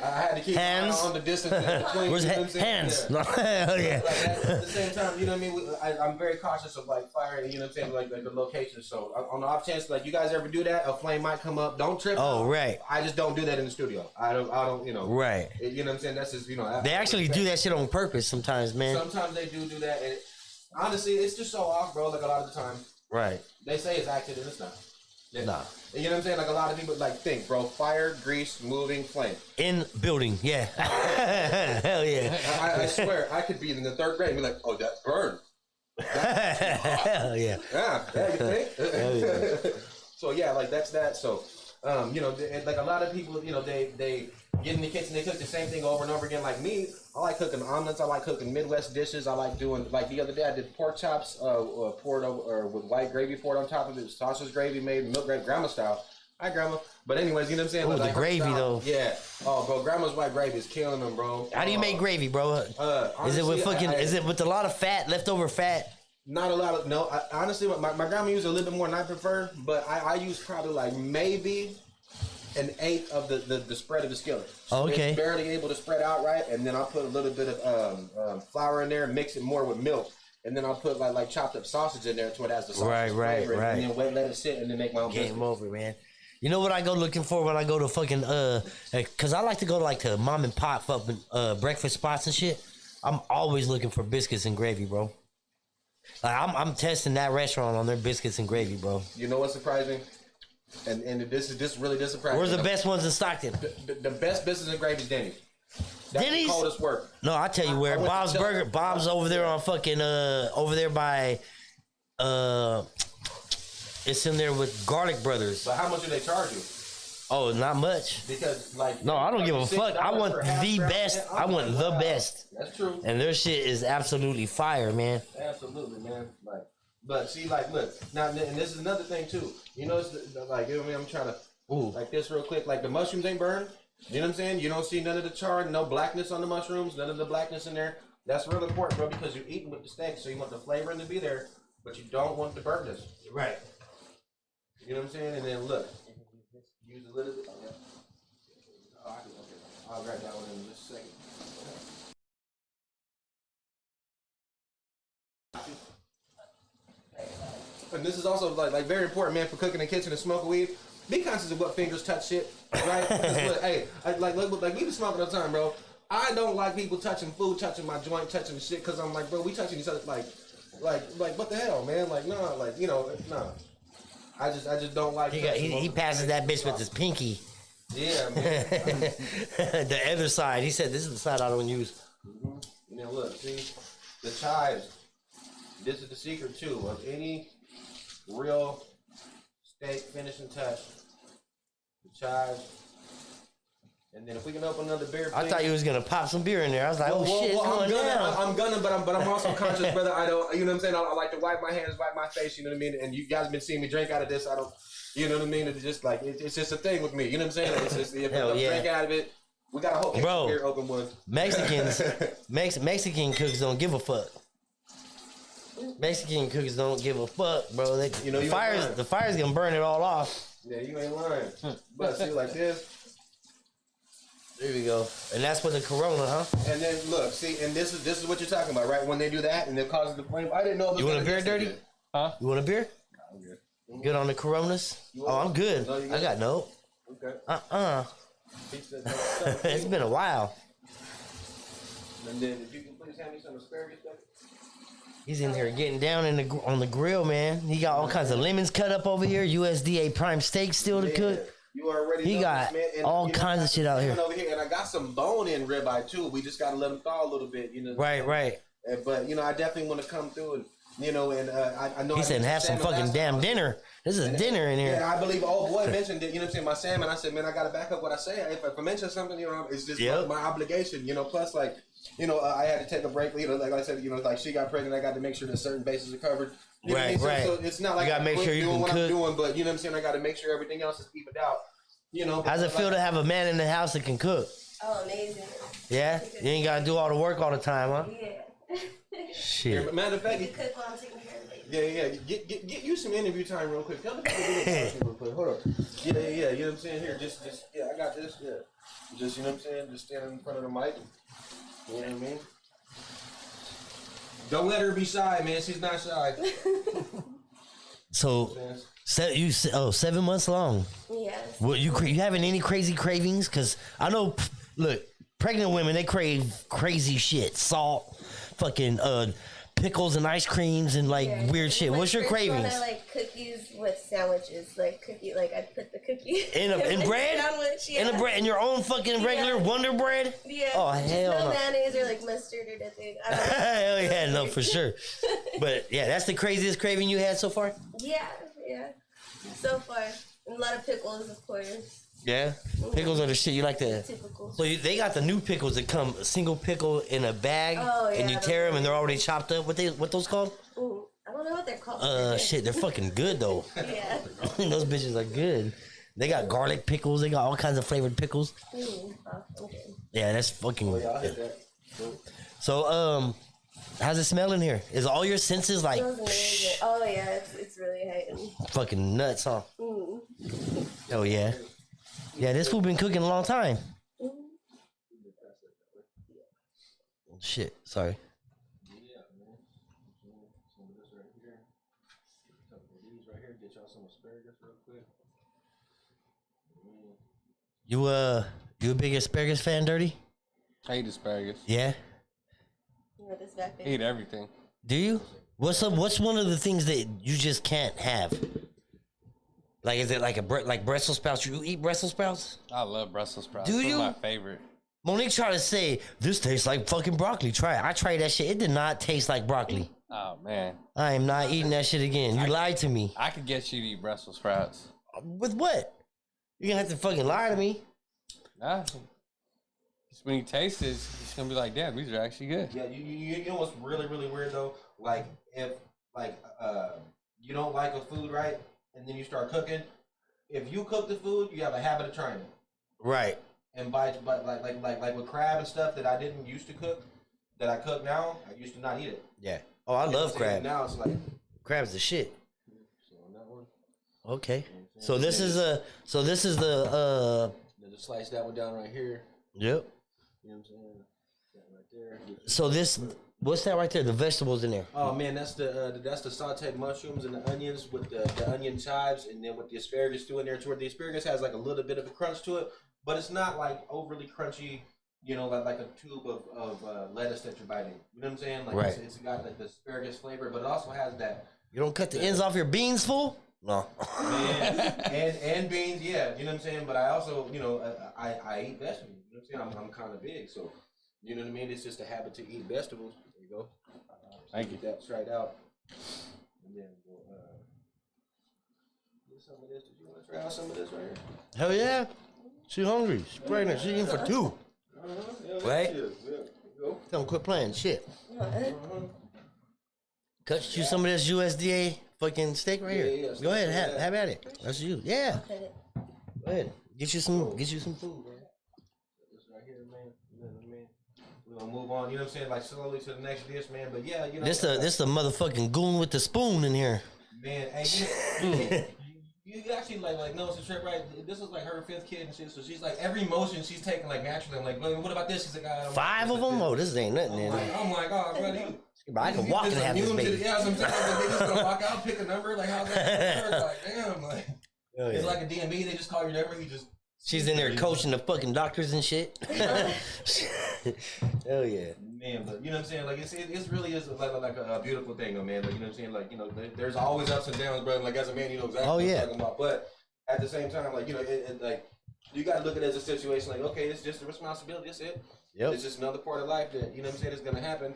I had to keep hands on the distance in between. Where's you know what I'm saying? hands? Yeah. No, hell yeah. Like, at the same time, you know what I mean? I'm very cautious of like firing, you know what I'm saying, like the location. So on the off chance, like you guys ever do that, a flame might come up. Don't trip. Oh, right. I just don't do that in the studio. I don't, you know. Right. You know what I'm saying? That's just, you know. They actually do that shit on purpose sometimes, man. Sometimes they do that, and honestly, it's just so off, bro. Like a lot of the time, Right. they say it's acted and it's not. Yeah. Nah. You know what I'm saying? Like a lot of people like think, bro. Fire, grease, moving, flame. In building, yeah. Hell yeah. I swear, I could be in the third grade and be like, oh, that burned. Hell yeah. Yeah, you think? Hell yeah. So yeah, like that's that. So, you know, like a lot of people, you know, they get in the kitchen, they cook the same thing over and over again. Like me, I like cooking omelets. I like cooking Midwest dishes. I like doing, like the other day, I did pork chops, poured over, or with white gravy poured on top of it, sausage gravy made milk gravy, grandma style. Hi, grandma. But anyways, you know what I'm saying? Ooh, like the gravy style, though. Yeah. Oh, bro, grandma's white gravy is killing them, bro. How do you make gravy, bro? Honestly, is it with fucking? Is it with a lot of fat, leftover fat? Not a lot of, no. Honestly, my grandma used a little bit more than I prefer, but I use probably like maybe an eighth of the spread of the skillet. Oh, okay. It's barely able to spread out right, and then I'll put a little bit of flour in there and mix it more with milk. And then I'll put like chopped up sausage in there to it has the sausage flavor. Right. And then let it sit and then make my own Game biscuit. over, man. You know what I go looking for when I go to fucking cause I like to go to like to mom and pop fucking breakfast spots and shit. I'm always looking for biscuits and gravy, bro. Like I'm testing that restaurant on their biscuits and gravy, bro. You know what's surprising? And this is really surprising. Where's the best ones in Stockton? The best business in gravy is Denny's. That's Denny's? the coldest work. No, I'll tell you where. I went to Bob's Chelsea. Burger. Bob's over there on fucking over there by it's in there with Garlic Brothers. But how much do they charge you? Oh, not much. Because like No, I don't give a fuck. I want $6 for half the brown. best. Yeah, I I'm want like, the wow. best. That's true. And their shit is absolutely fire, man. Absolutely, man. Like, but see, like, look now, and this is another thing too. You know, it's like, you know what I mean? I'm trying to like this real quick. Like the mushrooms ain't burned. You know what I'm saying? You don't see none of the char, no blackness on the mushrooms, none of the blackness in there. That's real important, bro, because you're eating with the steak, so you want the flavoring to be there, but you don't want the burntness. Right. You know what I'm saying? And then look, use a little bit. Yeah. Oh, okay. I'll grab that one in just a second. And this is also like very important, man, for cooking in the kitchen and smoking weed. Be conscious of what fingers touch shit, right? Look, hey, like we be smoking all the time, bro. I don't like people touching food, touching my joint, touching the shit, cause I'm like, bro, we touching each other, like what the hell, man? Like, no, like, you know, no. I just don't like. He passes that bitch with his pinky. Yeah, man. The other side. He said, "This is the side I don't use." Mm-hmm. Now look, see the chives. This is the secret too of any real steak finishing touch. The chives. And then if we can open another beer, I thought you was gonna pop some beer in there. I was like, "Oh shit, it's going down." I'm gonna, but I'm also conscious, brother. I don't, you know what I'm saying? I like to wipe my hands, wipe my face. You know what I mean? And you guys been seeing me drink out of this. I don't, you know what I mean? It's just like it's just a thing with me. You know what I'm saying? It's just, if I drink out of it, we got a whole Bro, beer open one. Mexican cooks don't give a fuck. Mexican cooks don't give a fuck, bro. They, You know, you the fire's gonna burn it all off. Yeah, you ain't lying. But see, like this. There we go. And that's with the Corona, huh? And then look, see, and this is what you're talking about, right? When they do that and it causes the flame. I didn't know. It was You want a gonna beer, get so Dirty? good. Huh? You want a beer? I'm good. Good on the Coronas? Oh, I'm good. No, you I good? got no. Okay. It's been a while. And then if you can please hand me some asparagus, baby. He's in here getting down on the grill, man. He got all kinds of lemons cut up over here. USDA prime steak still to cook. You already He know got this, man. And, all you know, kinds of shit out here. Over here. And I got some bone in ribeye too. We just gotta let them thaw a little bit, you know. Right. But you know, I definitely want to come through and you know, and I know. He said, "Have some fucking damn dinner." This is a dinner in here. Yeah, I believe old boy mentioned it. You know what I'm saying? My salmon. I said, man, I gotta back up what I say. If I mention something, you know, it's just my obligation. You know, plus like, you know, I had to take a break. You know, like I said, you know, like she got pregnant, I got to make sure that certain bases are covered. You know what I mean? Right. So it's not like You gotta make sure you doing can what cook. I'm doing, but you know what I'm saying? I got to make sure everything else is evened out. You know. How's it feel to have a man in the house that can cook? Oh, amazing. Yeah? You ain't gotta do all the work all the time, huh? Yeah. Shit. Matter of fact, You cook while I'm taking care of the baby. Yeah. Get you some interview time real quick. Tell the people real quick. Hold on. Yeah. You know what I'm saying? Here, just I got this. Yeah. Just, you know what I'm saying? Just stand in front of the mic. You know what I mean? Don't let her be shy, man. She's not shy. So, 7 months long. Yes. Well, you having any crazy cravings? Because I know, look, pregnant women, they crave crazy shit. Salt, fucking pickles and ice creams and weird shit. What's your cravings? I like cookies with sandwiches. Like I put the cookie In bread? sandwich, In a bread? In your own fucking regular Wonder Bread? Yeah. Oh, hell no. no. Mayonnaise or mustard or nothing. Hell yeah, no, for sure. But yeah, that's the craziest craving you had so far? Yeah. So far. And a lot of pickles, of course. Yeah? Pickles are the shit you like to... Typical. So they got the new pickles that come a single pickle in a bag, and you tear them and they're already chopped up. What those called? Ooh, I don't know what they're called. Shit, they're fucking good though. Yeah. Those bitches are good. They got garlic pickles. They got all kinds of flavored pickles. Okay. Yeah, that's fucking. Oh, yeah, I'll hit that. So, how's it smell in here? Is all your senses like? Smells amazing. Oh yeah, it's really heightened. Fucking nuts, huh? Oh yeah. Yeah, this food been cooking a long time. Shit, sorry. Yeah, man. Some of this right here. A couple of these right here. Get y'all some asparagus real quick. You a big asparagus fan, Dirty? I eat asparagus. Yeah. You know this back I there. eat everything. Do you? What's one of the things that you just can't have? Like, is it like like Brussels sprouts? You eat Brussels sprouts? I love Brussels sprouts. Do Those you? are my favorite. Monique tried to say, this tastes like fucking broccoli. Try it. I tried that shit. It did not taste like broccoli. Oh, man. I am not eating that shit again. You lied to me. I could get you to eat Brussels sprouts. With what? You're gonna have to fucking lie to me. Nah. Just when you taste it, it's going to be like, damn, these are actually good. Yeah, you know what's really, really weird though? Like if you don't like a food, right? And then you start cooking. If you cook the food, you have a habit of trying it. Right. And like with crab and stuff that I didn't used to cook, that I cook now, I used to not eat it. Yeah. Oh, I love crab. Now it's like Crab's the shit. so on that one. Okay. So this is the Just slice that one down right here. Yep. You know what I'm saying? That right there. So what's that right there? The vegetables in there. Oh man, that's the sauteed mushrooms and the onions with the onion chives, and then with the asparagus too in there. To where the asparagus has like a little bit of a crunch to it, but it's not like overly crunchy. You know, like a tube of lettuce that you're biting. You know what I'm saying? Like right. It's got like the asparagus flavor, but it also has that. You don't cut the ends off your beans, fool? No. Man, and beans, yeah. You know what I'm saying? But I also, you know, I eat vegetables. You know what I'm saying? I'm kind of big, so you know what I mean. It's just a habit to eat vegetables. There you go. Thank you. Get that straight out, and then we'll get some of this. Did you want to try out some of this right here? Hell yeah. She hungry. She pregnant. She eating for two. Yeah, right? Yeah, go. Tell them quit playing shit. Cut you some of this USDA fucking steak right here. Yeah, Go ahead, have at it. That's you. Yeah. Go ahead. Get you some food, man. This right here, man. You know what I mean? We're gonna move on. You know what I'm saying? Like slowly to the next dish, man. But yeah, you know. This the motherfucking goon with the spoon in here. Man, hey, you actually like no, it's a trip, right? This is like her 5th kid and shit. So she's like every motion she's taking like naturally. I'm like, what about this? She's like, 5 of them? Oh, this ain't nothing. I'm like, oh, brother, I can walk and have this baby. Yeah, I'm saying. Like, they just gonna walk out, pick a number. Like, how's that? Like, damn, like it's like a DMV. They just call your number. You just. She's in there coaching the fucking doctors and shit. Hell yeah. Man, but you know what I'm saying? Like it really is like a beautiful thing, though, man. Like, you know what I'm saying? Like, you know, there's always ups and downs, brother. Like as a man, you know exactly what I'm talking about. But at the same time, like, you know, it like you got to look at it as a situation. Like, okay, it's just a responsibility. That's it. Yep. It's just another part of life that you know what I'm saying is gonna happen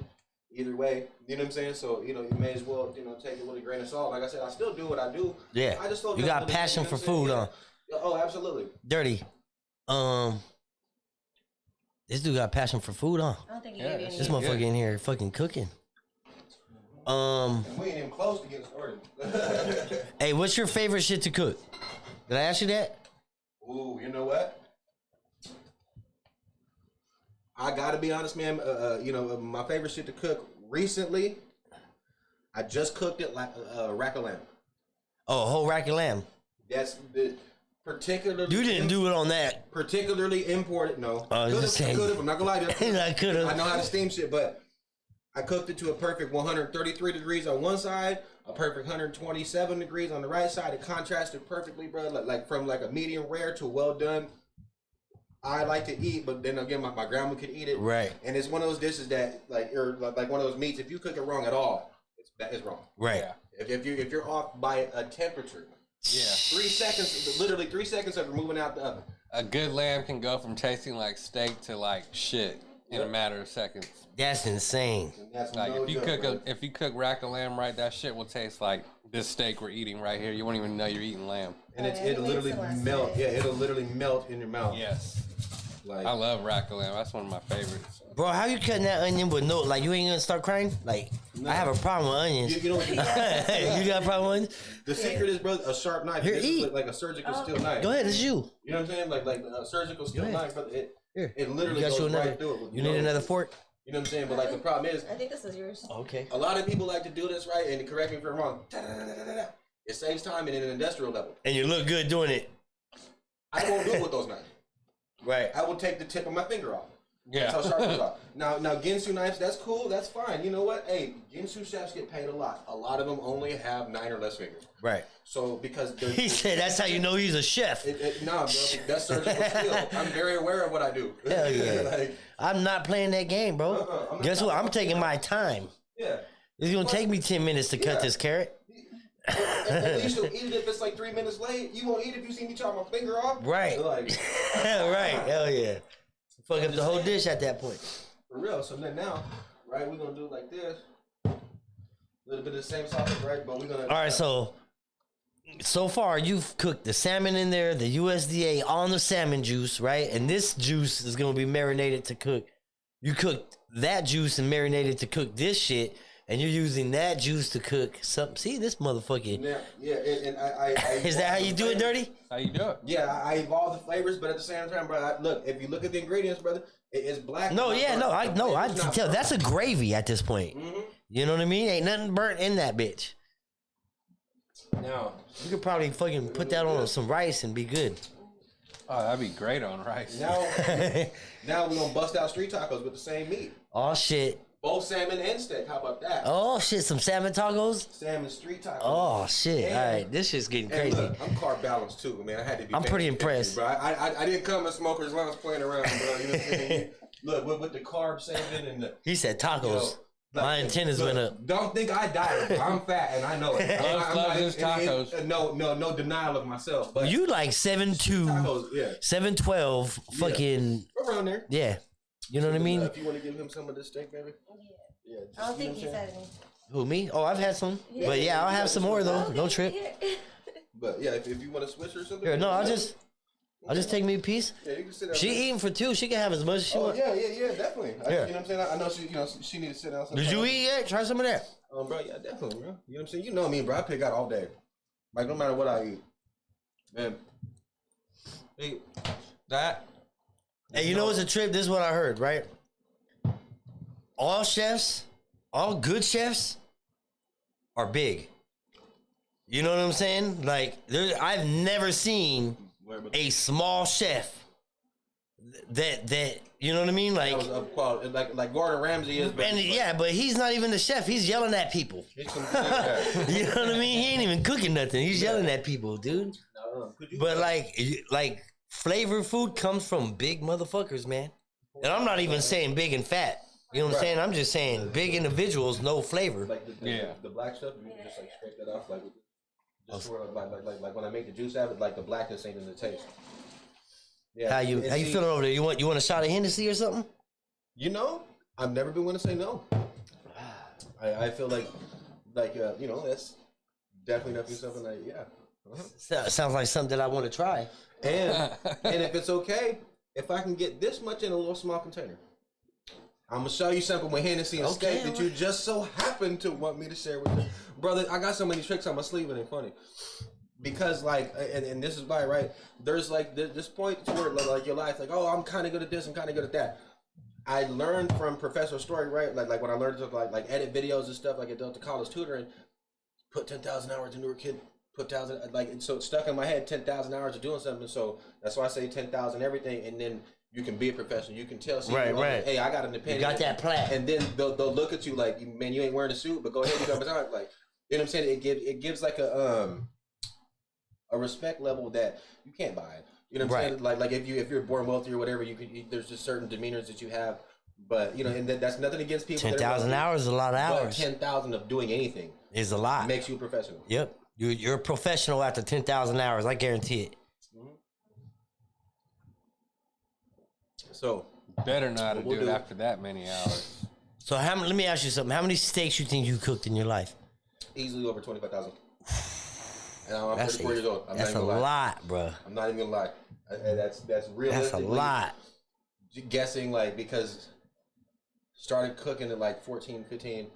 either way. You know what I'm saying? So you know, you may as well take it with a grain of salt. Like I said, I still do what I do. Yeah. I just you got passion for food, huh? Oh, absolutely. Dirty. This dude got passion for food, huh? I don't think you gave any. This motherfucker in here fucking cooking. And we ain't even close to getting started. Hey, what's your favorite shit to cook? Did I ask you that? Ooh, you know what? I gotta be honest, man. You know, my favorite shit to cook recently I just cooked it like a rack of lamb. Oh, a whole rack of lamb. That's the particularly. You didn't do it on that. Particularly imported. No. I was just saying. Could have. I'm not gonna lie to you. I could have. I know how to steam shit, but I cooked it to a perfect 133 degrees on one side, a perfect 127 degrees on the right side. It contrasted perfectly, bro. Like from like a medium rare to a well done. I like to eat, but then again, my grandma could eat it. Right. And it's one of those dishes that like one of those meats. If you cook it wrong at all, it's wrong. Right. Yeah. If you're off by a temperature. Yeah. 3 seconds, literally 3 seconds of removing out the oven. A good lamb can go from tasting like steak to like shit in a matter of seconds. That's insane. That's Like no if you joke, if you cook rack of lamb right, that shit will taste like this steak we're eating right here. You won't even know you're eating lamb. and it'll literally melt. Yeah, it'll literally melt in your mouth. Yes. Like I love rack of lamb. That's one of my favorites. Bro, how you cutting that onion with no, like, you ain't gonna start crying? Like, I have a problem with onions. you know what You got a problem with onions? the secret is, bro, a sharp knife. Here, This eat. is like a surgical steel knife. Go ahead, it's you. You know what I'm saying? Like a surgical steel ahead. knife, brother. Here. It literally You got goes you another, right through it. with you no- need another fork? You know what I'm saying? But like the problem is, I think this is yours. Okay. a lot of people like to do this right, and correct me if I'm wrong. Da-da-da-da-da-da. It saves time and in an industrial level. And you look good doing it. I won't do it with those knives. Right. I will take the tip of my finger off. Yeah. That's how sharp they are. Now Ginsu knives, that's cool, that's fine. You know what? Hey, Ginsu chefs get paid a lot. A lot of them only have 9 or less fingers. Right. So because they're, He said that's how you know he's a chef. nah, bro, that's surgical skill. I'm very aware of what I do. Hell yeah. Like, I'm not playing that game, bro. I'm not Guess what? I'm taking my time. yeah. It's gonna take me 10 minutes to cut Yeah. this carrot. At least you'll eat it if it's like 3 minutes late. You won't eat if you see me chop my finger off. Right. Like, Right. Hell yeah. Fuck up the whole dish at that point. for real. So then now, right, we're gonna do it like this. A little bit of the same sausage, right? But we're gonna. All right, so far you've cooked the salmon in there, the USDA on the salmon juice, right? And this juice is gonna be marinated to cook. You cooked that juice and marinated to cook this shit, and you're using that juice to cook something. See this motherfucker. Yeah, and I Is that how you do it, Dirty? How you do it? Yeah, I evolve the flavors, but at the same time, bro, look, if you look at the ingredients, brother, it's black. No, yeah, no, I know. I can can tell that's a gravy at this point. Mm-hmm. You know what I mean? Ain't nothing burnt in that bitch. Now, You could probably fucking put that on some rice and be good. Oh, that'd be great on rice. now we're gonna bust out street tacos with the same meat. Oh shit. Both salmon and steak. How about that? Oh shit, some salmon tacos? Salmon street tacos. Oh shit. And- All right, this shit's getting And crazy. look, I'm carb balanced too, man. I had to be. I'm pretty fancy, impressed. bro. I didn't come in smokers lounge playing around, bro. You know what I'm saying? Look, with the carb saving and the. He said tacos. You know, My antennas look, went up. Don't think I died. I'm fat and I know it. Love his tacos. No denial of myself. But You like 7'2", tacos, yeah, 7'12", fucking around there. yeah. You know what I mean? If you want to give him some of this steak, baby. Yeah. I don't think he's had any. Who, me? Oh, I've had some. But yeah, I'll have some more though. Okay, No trip. Oh, But yeah, if you want to switch or something. Here, no, I'll just take me a piece. Yeah, you can sit down. She eating for 2. She can have as much as she Oh wants. yeah, definitely. Yeah. You know what I'm saying? I know she need to sit down. Did you eat yet? Try some of that. Bro, yeah, definitely, bro. You know what I'm saying? You know me, bro. I pick out all day. Like no matter what I eat, man. Hey, that. Hey, you know what's a trip? This is what I heard, right? All chefs, all good chefs are big. You know what I'm saying? Like, I've never seen a small chef that you know what I mean? Like, That was up quality, like Gordon Ramsay is. But and yeah, but he's not even the chef. He's yelling at people. You know what I mean? He ain't even cooking nothing. He's yelling at people, dude. But like flavor food comes from big motherfuckers, man. And I'm not even saying big and fat. You know what I'm saying? I'm just saying big individuals, no flavor. Like the black stuff, you just like scrape that off, like just sort of like when I make the juice out of it, like the blackness ain't in the taste. Yeah. How you feeling over there? You want a shot of Hennessy or something? You know, I've never been one to say no. I feel like you know, that's definitely something like Sounds like something that I want to try. And if it's okay, if I can get this much in a little small container, I'm gonna show you something with Hennessy and steak that you just so happen to want me to share with you, brother. I got so many tricks on my sleeve, and it's funny because like, and this is why, right? There's like this point to where like your life, like, oh, I'm kind of good at this, I'm kind of good at that. I learned from Professor Story, right? Like when I learned to like edit videos and stuff, like at Delta College tutoring, put 10,000 hours into a kid, put 1,000, like, and so it's stuck in my head, 10,000 hours of doing something. So that's why I say 10,000 everything, and then you can be a professional. You can tell, right. Hey, I got an opinion. You got that plan, and then they'll look at you like, man, you ain't wearing a suit, but go ahead, you got my time. Like, you know what I'm saying? It gives like a respect level that you can't buy. You know what I'm saying? Like if you're born wealthy or whatever, there's just certain demeanors that you have. But you know, and that's nothing against people. 10,000 hours is a lot of hours. 10,000 of doing anything is a lot. Makes you a professional. Yep, you're a professional after 10,000 hours. I guarantee it. So better know how to do it after that many hours. So let me ask you something. How many steaks you think you cooked in your life? Easily over 25,000. And I'm 34 years old. That's a lot, bro. I'm not even gonna lie. That's realistic. That's a lot. Guessing, like, because started cooking at like 14, 15.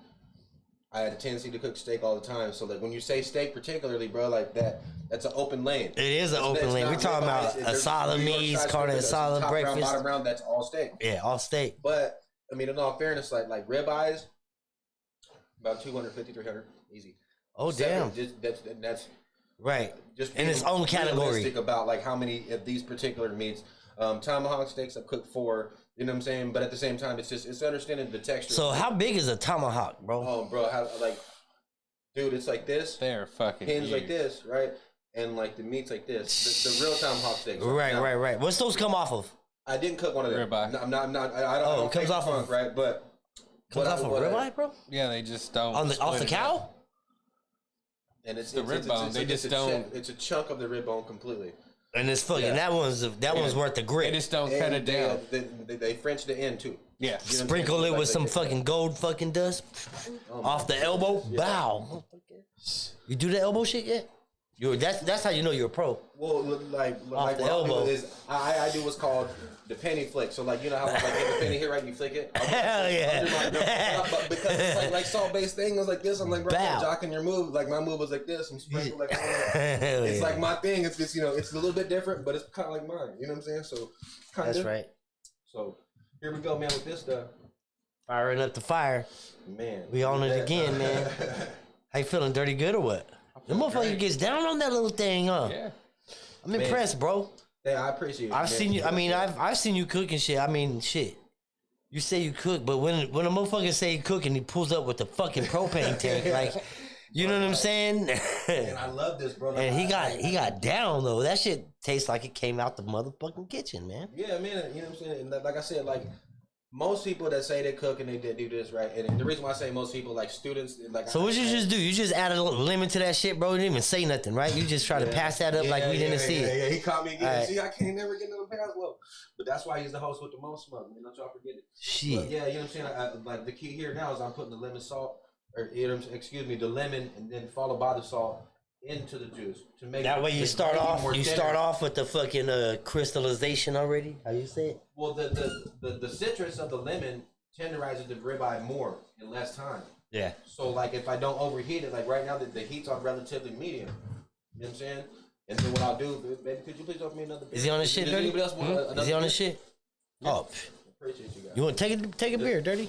I had a tendency to cook steak all the time. So like when you say steak particularly, bro, like that's an open lane. It is an open lane. We're talking about a solid meats, carne asada, top breakfast. Round, bottom round, that's all steak. Yeah, all steak. But I mean, in all fairness, like ribeyes, about 250, 300, easy. Oh damn. That's right. Just in its own category. About like how many of these particular meats. Tomahawk steaks I've cooked for, you know what I'm saying? But at the same time, it's understanding the texture. So how big is a tomahawk, bro? Oh, bro, dude, it's like this. They're fucking pins huge. like this, right? And like the meat's like this. The real tomahawk steaks. Right, now, right. What's those come off of? I didn't cook one of them. Ribeye. I'm not. I don't. It comes off of right, but comes off of ribeye, bro. Yeah, they just don't. Off the cow. And it's the rib bone. They just don't. It's a chunk of the rib bone completely. And it's fucking that one's worth the grit. They just don't cut it down. They French the end too. Yeah. You know Sprinkle it with some fucking gold fucking dust off the elbow. Yeah. Bow. You do the elbow shit yet? That's how you know you're a pro. Well, like the elbow. I do what's called the penny flick. So like you know how like get the penny here right and you flick it. Hell yeah! But because it's like salt based thing, it was like this. I'm like right jocking your move. Like my move was like this. I'm sprinkling like it's like my thing. It's just it's a little bit different, but it's kind of like mine. You know what I'm saying? So that's right. So here we go, man. With this stuff, firing up the fire. Man, we on it again, man. How you feeling? Dirty good or what? The motherfucker gets down on that little thing, huh? Yeah. I'm impressed, bro. Yeah, I appreciate it. I've seen you. I mean, I've seen you cook and shit. I mean, shit. You say you cook, but when a motherfucker say he cook and he pulls up with the fucking propane tank, like, you know what I'm saying? And I love this, bro. And he got down though. That shit tastes like it came out the motherfucking kitchen, man. Yeah, man. You know what I'm saying? And like I said, like. Most people that say they cook and they do this, right? And the reason why I say most people, like students, like. So what you just do? You just added a little lemon to that shit, bro. You didn't even say nothing, right? You just try to pass that up like we didn't see it. Yeah, he caught me again. Right. See, I can't never get another pass. Well, but that's why he's the host with the most smoke. You know, don't y'all forget it. Shit. But yeah, you know what I'm saying? Like the key here now is I'm putting the lemon salt, or the lemon, and then followed by the salt into the juice to make that way you start off with the fucking crystallization already. How you say it? Well, the citrus of the lemon tenderizes the ribeye more in less time. Yeah. So like if I don't overheat it, like right now the heat's on relatively medium. You know what I'm saying? And then what I'll do, baby, could you please open me another beer? Is he on this shit, Dirty? Is he on this shit? Yeah. Oh, appreciate you guys. You want to take a beer, Dirty?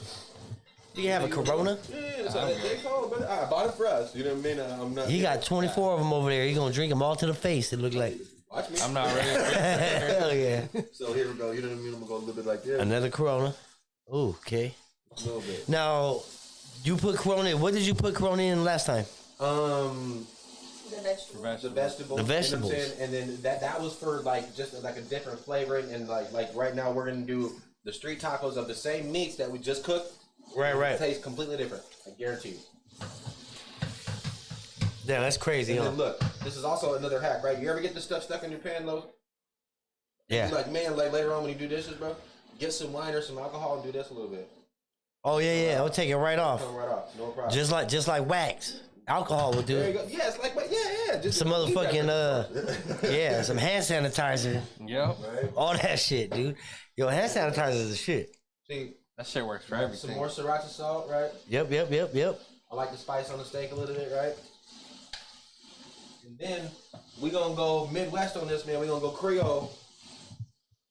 You can have a Corona. Yeah, they call, but I bought it for us. You know what I mean? I'm not. He got 24 of them over there. He gonna drink them all to the face. It look like. Watch me. I'm not ready. Hell yeah. So here we go. You know what I mean? I'm gonna go a little bit like this. Another Corona. Ooh, okay. A little bit. Now, you put Corona in. What did you put Corona in last time? The vegetables. The vegetables. The vegetables. You know what I'm saying? And then that was for like just like a different flavoring. And like right now we're gonna do the street tacos of the same meats that we just cooked. Right. It tastes completely different. I guarantee you. Damn, that's crazy, And huh? then look, this is also another hack, right? You ever get this stuff stuck in your pan, Lo? Yeah. You're like, man, like later on when you do dishes, bro, get some wine or some alcohol and do this a little bit. Oh yeah. I'll take it right off. Come right off, no problem. Just like wax. Alcohol would do There you it. go. Yeah, it's like, yeah. Just Some motherfucking yeah, some hand sanitizer. Yep. Right. All that shit, dude. Yo, hand sanitizer is the shit. See, that shit works for everything. some more sriracha salt, right? Yep. I like the spice on the steak a little bit, right? And then we gonna go Midwest on this, man. We gonna go Creole.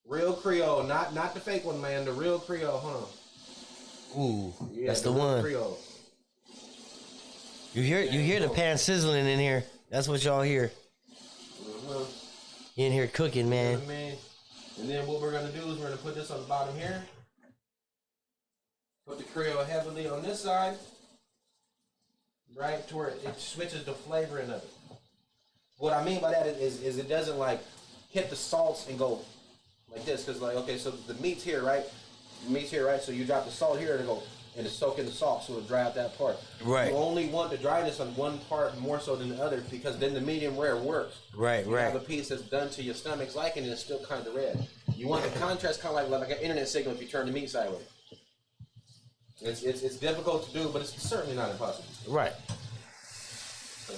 Real Creole, not the fake one, man. The real Creole, huh? Ooh, Yeah, that's the real one. Creole. You hear the pan sizzling in here. That's what y'all hear. You in here cooking, man. You know what I mean? And then what we're gonna do is we're gonna put this on the bottom here. Put the Creole heavily on this side, right, to where it switches the flavoring of it. What I mean by that is it doesn't like hit the salts and go like this, because like, okay, so the meat's here, right? The meat's here, right? So you drop the salt here and go and it's soak in the salt, so it'll dry out that part. Right. You only want the dryness on one part more so than the other, because then the medium rare works. Right, you right. have a piece that's done to your stomach's liking and it's still kind of red. You want the contrast kind of like an internet signal if you turn the meat sideways. It's difficult to do, but it's certainly not impossible. Right.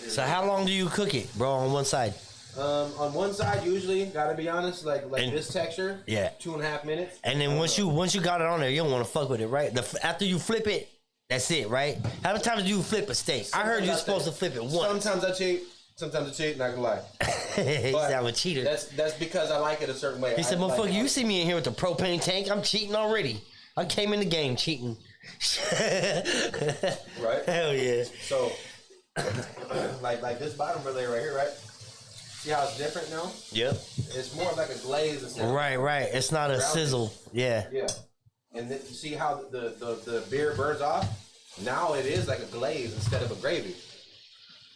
So how long do you cook it, bro, on one side? On one side, usually, gotta be honest, like And- this texture, Yeah. 2.5 minutes. And then once you got it on there, you don't want to fuck with it, right? After you flip it, that's it, right? How many times do you flip a steak? I heard you're supposed to flip it once. Sometimes I cheat, not gonna lie. He But said I'm a cheater. That's because I like it a certain way. He said, like, motherfucker, you see me in here with the propane tank, I'm cheating already. I came in the game cheating. right? Hell yeah. So, like this bottom layer right here, right? See how it's different now? Yep. It's more like a glaze instead of Right. It's not a Grounded. sizzle. Yeah. Yeah. And then you see how the beer burns off? Now it is like a glaze instead of a gravy.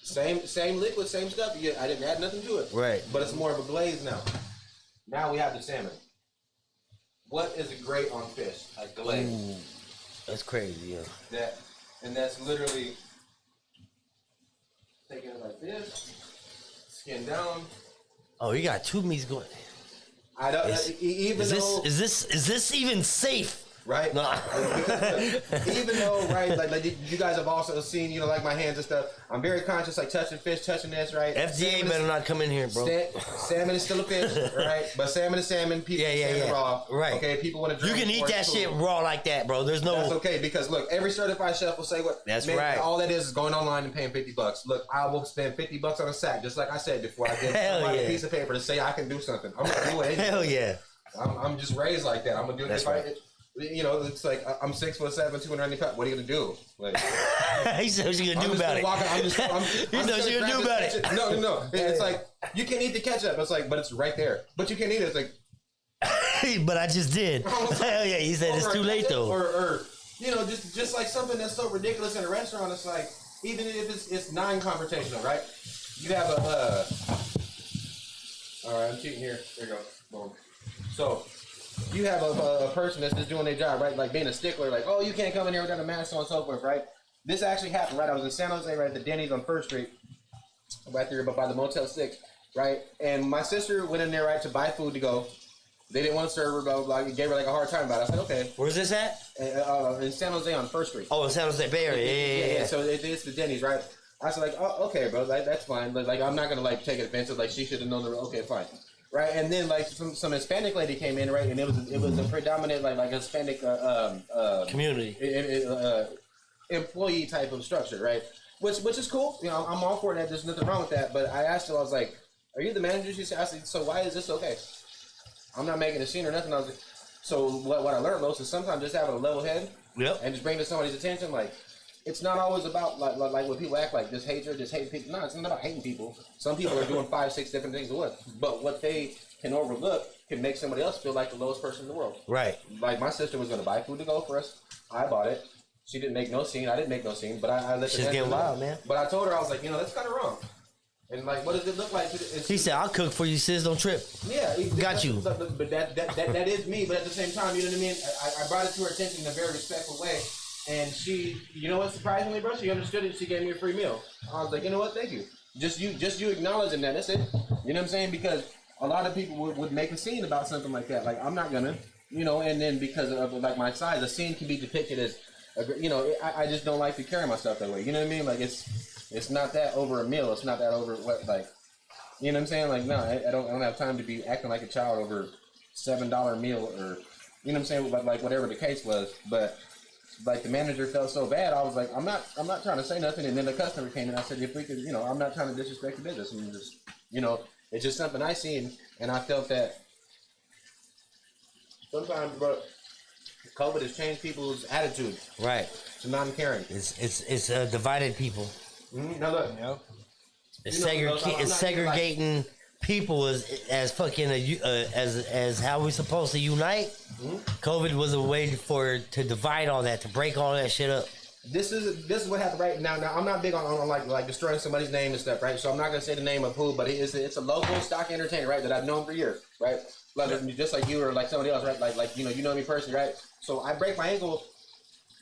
Same liquid, same stuff. I didn't add nothing to it. Right. But it's more of a glaze now. Now we have the salmon. What is great on fish? A glaze. Ooh, that's crazy, yeah. That's literally taking it like this, skin down. Oh, you got two meats going. I don't even though Is this even safe? right? No. Because, even though, right, like you guys have also seen, like my hands and stuff. I'm very conscious, like touching fish, touching this, right? FDA Salmon better not come in here, bro. Salmon is still a fish, right? But salmon is salmon. People eat salmon raw, right? Okay, people want to You drink. can eat that shit raw like that, bro. There's no. That's okay, because look, every certified chef will say what. That's man, right. All that is going online and paying $50. Look, I will spend $50 on a sack, just like I said before. I give Hell somebody yeah. a piece of paper to say I can do something. I'm gonna do it. Anyway. Hell yeah. I'm just raised like that. I'm gonna do it. That's If right. it's like I'm 6'7", 290 pounds. What are you gonna do? Like, He said what you gonna do I'm just about gonna it. walk. I'm just. He said what you gonna do about it. No. It's like you can't eat the ketchup. It's like, but it's right there. But you can't eat it. It's like. But I just did. Hell yeah. He said it's too late though. Or just like something that's so ridiculous in a restaurant. It's like even if it's non-confrontational, right? You have a. All right, I'm cheating here. There you go. Boom. So. You have a person that's just doing their job, right? Like being a stickler, like, oh, you can't come in here without a mask on and so forth, right? This actually happened, right? I was in San Jose, right, at the Denny's on 1st Street, right there by the Motel 6, right? And my sister went in there, right, to buy food to go. They didn't want to serve her, blah, blah, blah. Gave her like a hard time about it. I said, okay. Where's this at? In San Jose on 1st Street. Oh, in San Jose Bay Area. Yeah. So it's the Denny's, right? I said, like, oh, okay, bro, that's fine. Like, I'm not going to, like, take it offensive. Like, she should have known the rule. Okay, fine. Right, and then like some Hispanic lady came in, right, and it was a predominant like Hispanic Community. Employee type of structure, right? Which is cool. I'm all for that. There's nothing wrong with that. But I asked her, I was like, "Are you the manager?" She said, "I said, so why is this okay?" I'm not making a scene or nothing. I was like, so what I learned most is sometimes just having a level head, Yep. and just bringing to somebody's attention, like. It's not always about like what people act like, just hatred, just hating people. No, it's not about hating people. Some people are doing 5, 6 different things at once. But what they can overlook can make somebody else feel like the lowest person in the world. Right. Like my sister was going to buy food to go for us. I bought it. She didn't make no scene. I didn't make no scene. But I let her She's getting wild, man. But I told her, I was like, that's kind of wrong. And like, what does it look like? He said, "I'll cook for you, sis. Don't trip." Yeah, Got you. But that is me. But at the same time, you know what I mean? I brought it to her attention in a very respectful way. And she, what surprisingly, bro, she understood it. She gave me a free meal. I was like, you know what? Thank you. Just you acknowledging that. That's it. You know what I'm saying? Because a lot of people would make a scene about something like that. Like, I'm not gonna, and then because of like my size, a scene can be depicted as, I just don't like to carry myself that way. You know what I mean? Like it's not that over a meal. It's not that over what, like, you know what I'm saying? Like, no, I don't have time to be acting like a child over $7 meal or, you know what I'm saying? Like whatever the case was, but. Like the manager felt so bad, I was like, I'm not trying to say nothing. And then the customer came in. I said, if we could, I'm not trying to disrespect the business. And just, it's just something I seen, and I felt that sometimes, bro, COVID has changed people's attitude Right. to non-caring. It's divided people. Now look, It's, You know, I'm not it's segregating people as fucking as how we supposed to unite. COVID was a way to divide all that, to break all that shit up. this is what happened right now. Now I'm not big on like destroying somebody's name and stuff, right? So I'm not gonna say the name of who, but it's a local stock entertainer, right? That I've known for years, right? Like just like you or like somebody else, right? Like you know me personally, right? So I break my ankle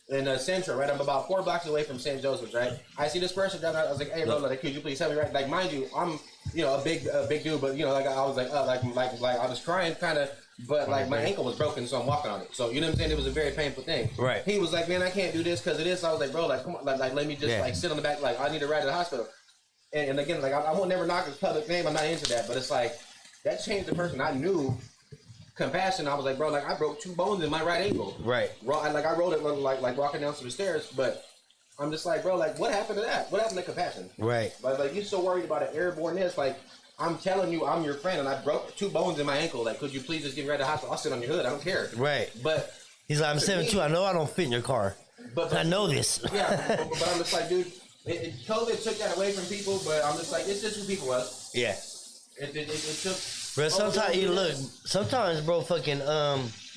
in Central, right? I'm about 4 blocks away from St. Joseph's, right? I see this person down there. I was like, hey, bro, like, could you please help me, right? Like, mind you, I'm, a big dude, but like I was like, I was trying kind of, but like my ankle was broken, so I'm walking on it. So you know what I'm saying? It was a very painful thing. Right. He was like, man, I can't do this because of this. I was like, bro, like, come on, like let me just like sit on the back, like I need to ride to the hospital. And again, like I won't never knock his public name. I'm not into that, but it's like that changed the person I knew. Compassion. I was like, bro, like I broke 2 bones in my right ankle. Right. Like I rolled it like walking down some stairs, but I'm just like, bro, like what happened to that? What happened to compassion? Right. Like you're so worried about an airborne-ness. Like I'm telling you, I'm your friend, and I broke 2 bones in my ankle. Like, could you please just get me right to the hospital? I'll sit on your hood. I don't care. Right. But he's like, I'm 7'2". I know I don't fit in your car. But I know this. Yeah. but I'm just like, dude, COVID took that away from people. But I'm just like, it's just who people was. Yeah. It took. Bro, sometimes, bro, fucking,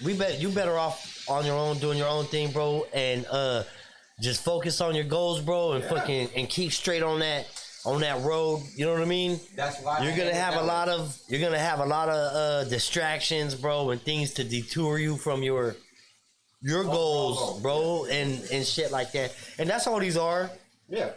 you better off on your own, doing your own thing, bro, and just focus on your goals, bro, and fucking and keep straight on that road. You know what I mean? That's why you're gonna have a lot of distractions, bro, and things to detour you from your goals, bro, and shit like that. And that's all these are. Yeah.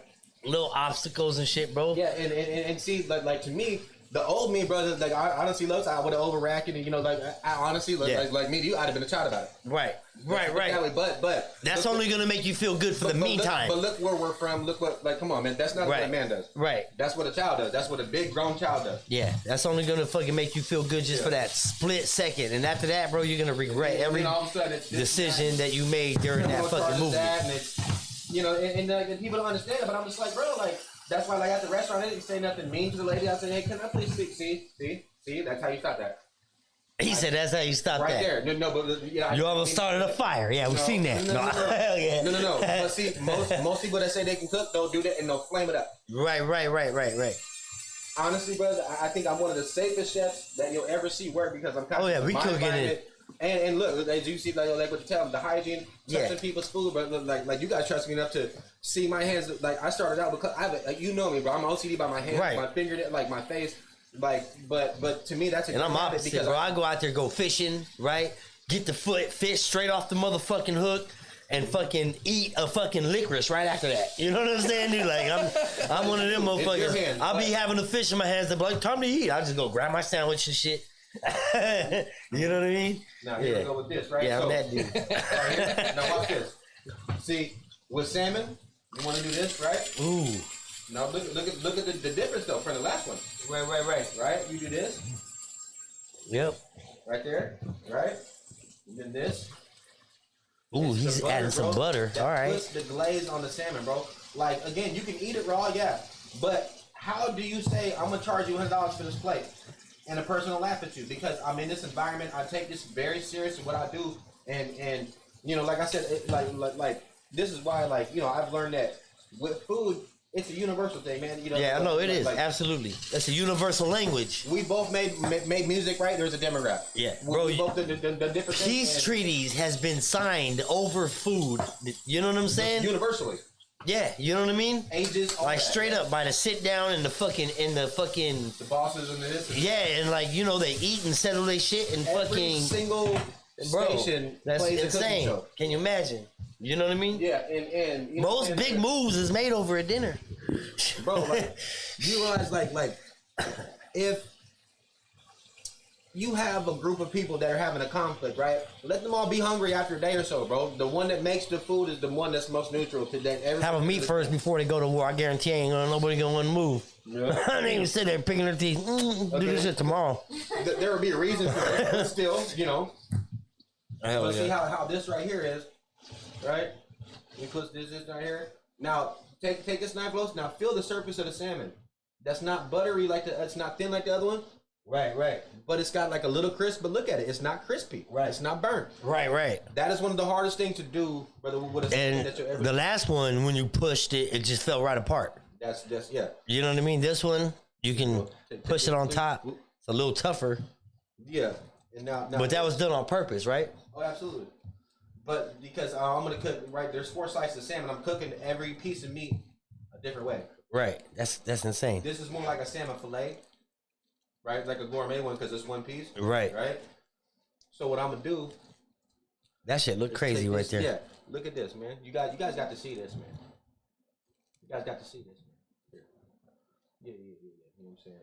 Little obstacles and shit, bro. Yeah, and see, like to me. The old me, brother, like I honestly looks, I would have overreacted, and I honestly like me to you, I'd have been a child about it. Right. But that's only gonna make you feel good for the meantime. But look where we're from. Look what, like, come on, man. That's not what a man does. Right. That's what a child does. That's what a big grown child does. Yeah. That's only gonna fucking make you feel good just for that split second, and after that, bro, you're gonna regret every decision that you made during that fucking movement. And people don't understand it, but I'm just like, bro, like. That's why, like, at the restaurant, I didn't say nothing mean to the lady. I said, hey, can I please speak? See? That's how you stop that. He said that's how you stop that. Right there. No, but... Yeah, you almost started a fire. Yeah, we've seen that. No. Hell yeah. No. But see, most people that say they can cook don't do that, and they'll flame it up. Right. Honestly, brother, I think I'm one of the safest chefs that you'll ever see work because I'm kind of... we cooking it. And look, as you see, like what you tell them, the hygiene, touching people's food, but like you guys trust me enough to see my hands. Like I started out because you know me, bro. I'm OCD by my hands, my finger, like my face, like. But to me, that's and I'm opposite, because bro. I go out there, go fishing, right? Get the fish straight off the motherfucking hook, and fucking eat a fucking licorice right after that. You know what I'm saying, dude? Like I'm one of them motherfuckers. I'll be having the fish in my hands, and be like, time to eat. I just go grab my sandwich and shit. You know what I mean? Now here we go with this, right? Yeah, I'm that dude. Right here. Now watch this. See, with salmon, you want to do this, right? Ooh. Now look at the difference though from the last one. Right? You do this. Yep. Right there. Right. And then this. Ooh, he's adding some butter. All right. Puts the glaze on the salmon, bro. Like again, you can eat it raw, yeah. But how do you say I'm gonna charge you $100 for this plate? And a person will laugh at you because I'm in this environment. I take this very serious in what I do, and like I said, like this is why I've learned that with food, it's a universal thing, man. Yeah, I know it is absolutely. That's a universal language. We both made music, right? There's a demographic. Yeah, bro. We both the different peace treaties has been signed over food. You know what I'm saying? Universally. Yeah, you know what I mean? Ages, like straight up by the sit down and the bosses and this. Yeah, and they eat and settle their shit and every single station. That's insane. Can you imagine? You know what I mean? Yeah, and most big moves is made over a dinner. Bro, like you realize like if you have a group of people that are having a conflict, right? Let them all be hungry after a day or so, bro. The one that makes the food is the one that's most neutral to that. Have them meet first before they go to war. I guarantee nobody gonna want to move. Yeah. I didn't even sit there picking their teeth. Do this shit tomorrow. There will be a reason for it, but still, But see how this right here is, right? We put this right here. Now take this knife close. Now feel the surface of the salmon. That's not buttery it's not thin like the other one. Right. But it's got like a little crisp. But look at it, it's not crispy. Right. It's not burnt. Right. That is one of the hardest things to do, brother. With a And that you ever. the last one, when you pushed it, it just fell right apart. That's yeah. You know what I mean? This one, you can push it on top. Oop. It's a little tougher, Yeah. And now but that was done on purpose, right? Oh, absolutely. But because I'm gonna cook right, there's 4 slices of salmon. I'm cooking every piece of meat a different way. Right. That's insane. This is more like a salmon fillet, right? Like a gourmet one because it's one piece. Right. Right. So what I'm gonna do? That shit look crazy take right this- there. Yeah. Look at this, man. You guys got to see this, man. You guys got to see this, man. Here. Yeah. You know what I'm saying?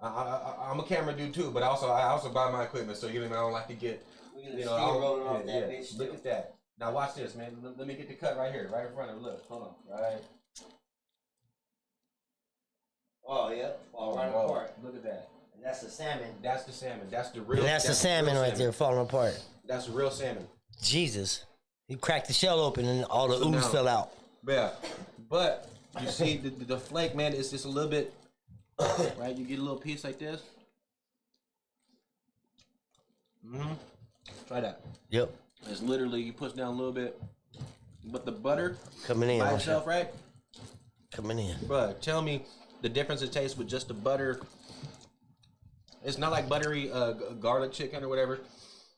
I'm a camera dude too, but I also buy my equipment, so you know I don't like to get. You know, rolling off that bitch. Look at that. Now watch this, man. Let me get the cut right here, right in front of it. Look, hold on, right. Oh yeah, fall right Whoa, apart. look at that. And that's the salmon. That's the salmon. That's the real. And that's the salmon real right there falling apart. That's the real salmon. Jesus, he cracked the shell open and all the So ooze now- fell out. Yeah, but you see the flake, man. It's just a little bit, right? You get a little piece like this. Try that. Yep, It's literally you push down a little bit, but the butter coming in, by itself, right? coming in. Bruh, tell me the difference it tastes with just the butter. It's not like buttery garlic chicken or whatever.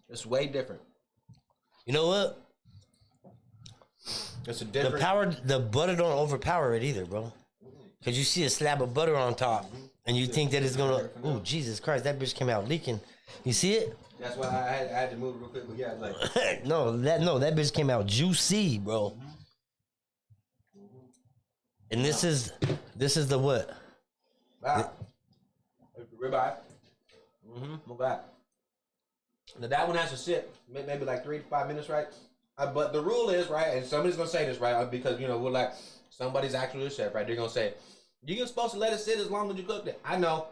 It's way different. You know what? It's a The different. the butter don't overpower it either, bro. Cause you see a slab of butter on top, and you think that it's gonna. Oh Jesus Christ, that bitch came out leaking. You see it? That's why I had to move it real quick. But yeah, like no, that bitch came out juicy, bro. And this is the what? wow. Ribeye. My bad. Now that one has to sit maybe like 3 to 5 minutes, right? But the rule is, right, and somebody's gonna say this, right, because you know we're like somebody's actually a chef, right? They're gonna say you're supposed to let it sit as long as you cook it. I know.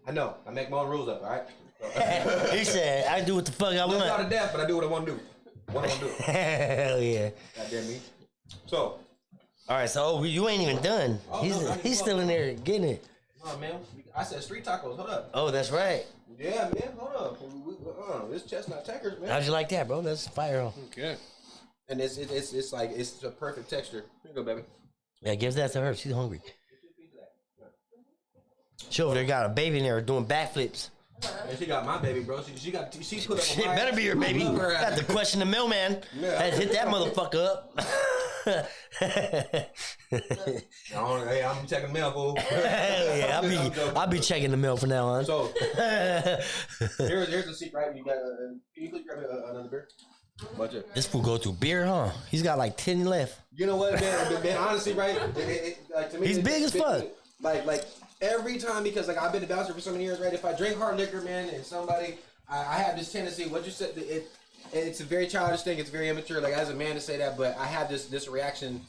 I make my own rules up, all right? He said, "I do what the fuck I I'm not want." to death, but I do what I want to do. What I want to do. Hell yeah! Goddamn me. So, All right, so you ain't even done. Oh, He's no, not even still in there getting it. oh man, I said street tacos. Hold up. Oh, that's right. Yeah, man. Hold up. This chestnut tackers, man. How'd you like that, bro? That's fire on. Good. And it's like it's a perfect texture. Here you go, baby. Yeah, give that to her. She's hungry. She over there got a baby in there doing backflips. And she got my baby, bro. She put up. Shit, better be your baby. Got to question the mailman. Yeah. Had to hit that motherfucker up. Hey, I'm checking the mail, fool. Hell yeah, I'll be checking the mail from now on. So here's the secret. Right? You got. Can you please grab another beer? Watch it. This fool go through beer, huh? He's got like 10 left. You know what, man? Honestly, right? Like, to me, He's big as fuck. Like every time, because like I've been a bouncer for so many years, right? If I drink hard liquor, man, and somebody, I have this tendency. What you said, it's a very childish thing. It's very immature, like as a man to say that. But I have this reaction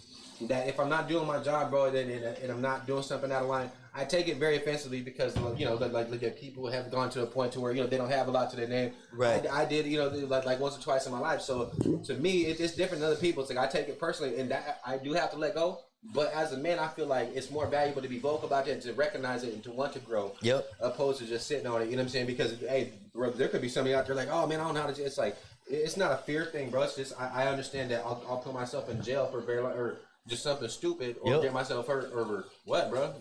that if I'm not doing my job, bro, and I'm not doing something out of line, I take it very offensively because you know, like look at people have gone to a point to where you know they don't have a lot to their name. Right. I did, you know, like once or twice in my life. So to me, it's different than other people. It's like I take it personally, and that I do have to let go. But as a man, I feel like it's more valuable to be vocal about it, to recognize it, and to want to grow. Yep. Opposed to just sitting on it. You know what I'm saying? Because hey, bro, there could be somebody out there like, oh man, I don't know how to. It's like it's not a fear thing, bro. It's just I understand that I'll put myself in jail for very long, or just something stupid, or Yep. get myself hurt over what, bro?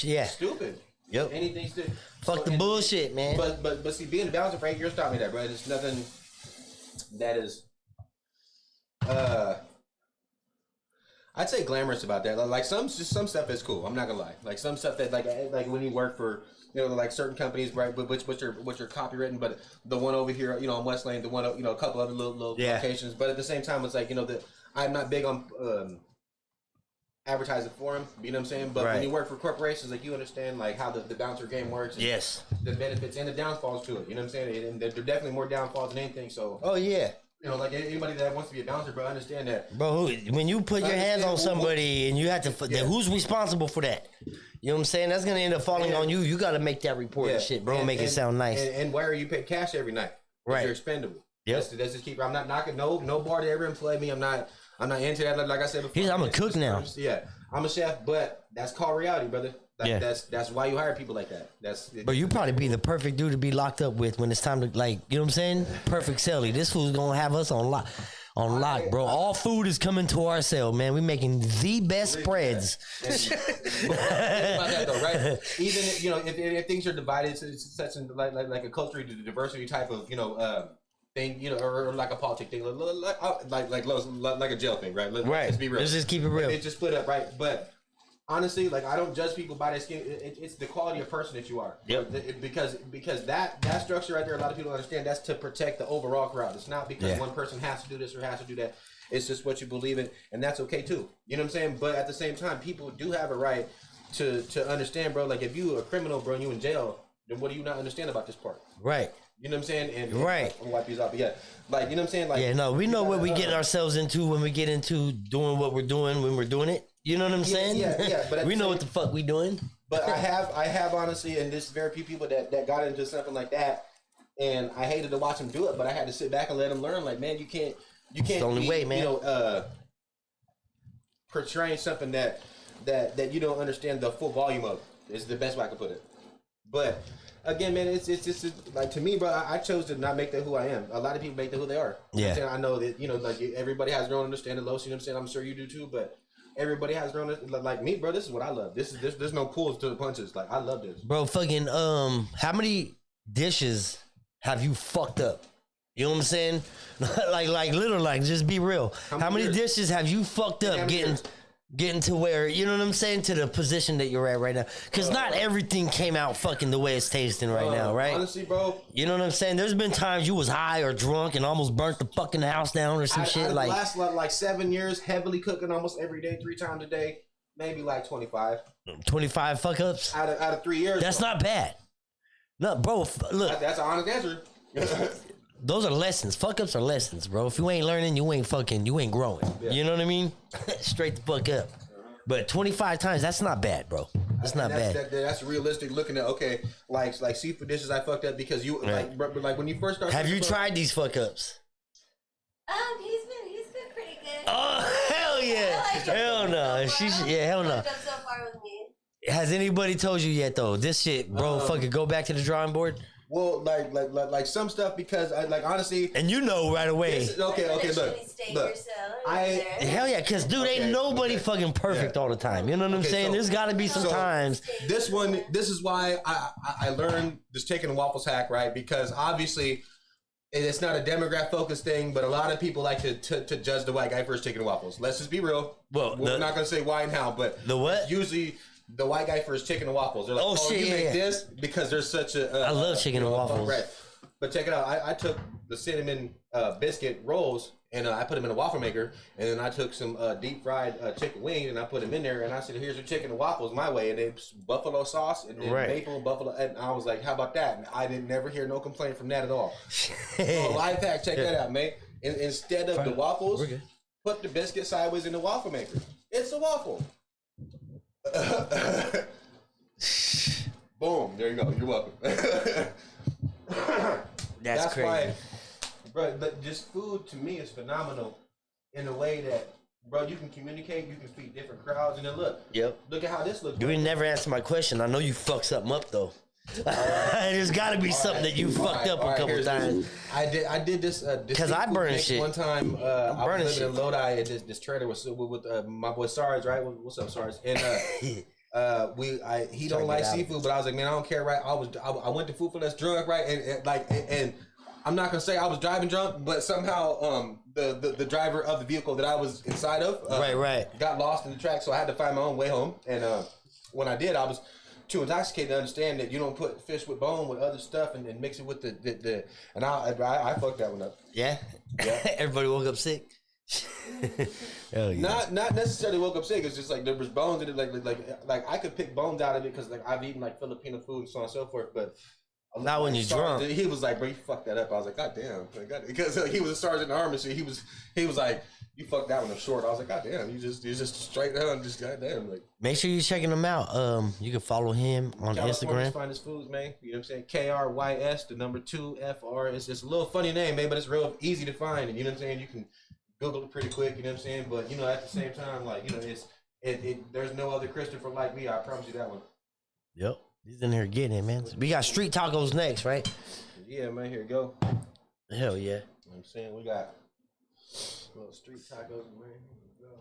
Yeah. Stupid. Yep. Anything stupid. Fuck the bullshit, man. But see, being a bouncer for 8 years taught me that, bro. It's nothing that is I'd say glamorous about that. Like some stuff is cool. I'm not gonna lie. Like some stuff that like when you work for like certain companies, right? Which are copywritten, but the one over here, on West Lane, the one a couple other little locations. But at the same time, it's like that I'm not big on advertising for them. You know what I'm saying? But Right. when you work for corporations, like you understand like how the bouncer game works. And Yes. the benefits and the downfalls to it. You know what I'm saying? And there are definitely more downfalls than anything. So Oh yeah. like anybody that wants to be a bouncer, bro, understand that. Bro, when you put your hands on understand somebody and you have to, Yeah. who's responsible for that? You know what I'm saying? That's gonna end up falling on you. You got to make that report and shit, bro. Make it sound nice. And why are you paid cash every night? 'Cause Right. You're expendable. Yep. That's just keep. I'm not knocking no bar to ever employ me. I'm not into that. Like I said before. I'm a cook now. Yeah, I'm a chef, but that's called reality, brother. Yeah. That's why you hire people like that. But you probably be the perfect dude to be locked up with when it's time to, like, you know what I'm saying? Perfect celly. This fool's gonna have us on lock. On lock, bro. All food is coming to our cell, man. We making the best spreads. About that though, right? Even if things are divided, it's such like a culturally diversity type of thing, or like a politic thing, like a jail thing, right? Let's be real. Let's just keep it real. It's just split up, right? But honestly, like, I don't judge people by their skin. It's the quality of person that you are. Yep. Because that structure right there, a lot of people don't understand. That's to protect the overall crowd. It's not because one person has to do this or has to do that. It's just what you believe in, and that's okay too. You know what I'm saying? But at the same time, people do have a right to understand, bro. Like, if you a criminal, bro, and you in jail, then what do you not understand about this part? Right. You know what I'm saying? And right. I'm wipe these out, but yeah, like, you know what I'm saying? Like, yeah, no, we know what we get ourselves into when we get into doing what we're doing when we're doing it. You know what I'm saying? Yeah. But we know what the fuck we doing. But I have honestly, and there's very few people that got into something like that, and I hated to watch them do it, but I had to sit back and let them learn. Like, man, you can't. It's the only way, man. Portraying something that you don't understand the full volume of is the best way I can put it. But again, man, it's just like, to me, bro, I chose to not make that who I am. A lot of people make that who they are. You know what I'm saying? I know that, like, everybody has their own understanding, Los, you know what I'm saying? I'm sure you do too, but everybody has their own, like me, bro, this is what I love. There's no pulls to the punches. Like, I love this. Bro, fucking, how many dishes have you fucked up? You know what I'm saying? like literally, like, just be real. How many dishes have you fucked up getting to where, you know what I'm saying, to the position that you're at right now? Because not everything came out fucking the way it's tasting right now, right? Honestly, bro. You know what I'm saying? There's been times you was high or drunk and almost burnt the fucking house down or some shit. Like, the last 7 years, heavily cooking almost every day, 3 times a day, maybe like 25. 25 fuck ups? Out of 3 years. That's not bad. No, bro, look. That's an honest answer. Those are lessons. Fuck ups are lessons, bro. If you ain't learning, you ain't growing. Yeah. You know what I mean? Straight the fuck up. But 25 times, that's not bad, bro. That's not bad. That's realistic looking at, okay, like seafood dishes I fucked up because you, like when you first started. Have you tried these fuck ups? He's been pretty good. Oh, hell yeah. Hell no. Hell no. So far with me. Has anybody told you yet, though? This shit, bro, fucking go back to the drawing board? Well, like some stuff, because I, like, honestly, and you know right away. Okay, look. Hell yeah, because dude, ain't nobody fucking perfect all the time. You know what I'm saying? There's got to be some times. This is why I learned this chicken and waffles hack, right? Because obviously it's not a demographic focused thing, but a lot of people like to judge the white guy for his chicken and waffles. Let's just be real. Well, we're not gonna say why and how, but the what? Usually the white guy for his chicken and waffles. They're like, you make this because there's such a. I love chicken and waffles. Right. But check it out. I took the cinnamon biscuit rolls and I put them in a waffle maker, and then I took some deep fried chicken wings and I put them in there, and I said, "Here's your chicken and waffles my way," and it's buffalo sauce and then maple buffalo, and I was like, "How about that?" And I didn't never hear no complaint from that at all. So life hack, check that out, man. Instead of the waffles, put the biscuit sideways in the waffle maker. It's a waffle. Boom! There you go. You're welcome. That's crazy. Why, bro. But just food to me is phenomenal in a way that, bro, you can communicate, you can feed different crowds, and then look at how this looks. You ain't never answer my question. I know you fucked something up though. There's got to be something that you fucked up a couple times. I did this because I burned shit one time. I was living in Lodi, and this trailer was with my boy Sarge, right? What's up, Sarge? And he don't like seafood, but I was like, man, I don't care, right? I went to Food for Less drunk, right? And I'm not gonna say I was driving drunk, but somehow the driver of the vehicle that I was inside of got lost in the track, so I had to find my own way home. And when I did, I was too intoxicated to understand that you don't put fish with bone with other stuff and mix it with the and I fucked that one up. Yeah. Everybody woke up sick. Hell yeah. Not necessarily woke up sick. It's just like there was bones in it. Like I could pick bones out of it because like I've eaten like Filipino food and so on and so forth. But not when you're drunk. He was like, bro, you fucked that up. I was like, God damn, because he was a sergeant in the army, so he was like, you fucked that one up short. I was like, God damn, you just straight down, just goddamn. Like, make sure you're checking him out. You can follow him on Instagram. Finest Foods, man. You know what I'm saying? KRYS, the number 2 FR. It's a little funny name, man, but it's real easy to find. And you know what I'm saying? You can Google it pretty quick. You know what I'm saying? But you know, at the same time, like, you know, there's no other Christopher like me. I promise you that one. Yep. He's in here getting it, man. We got street tacos next, right? Yeah, man. Here you go. Hell yeah. You know what I'm saying? We got little street tacos, man. Here we go.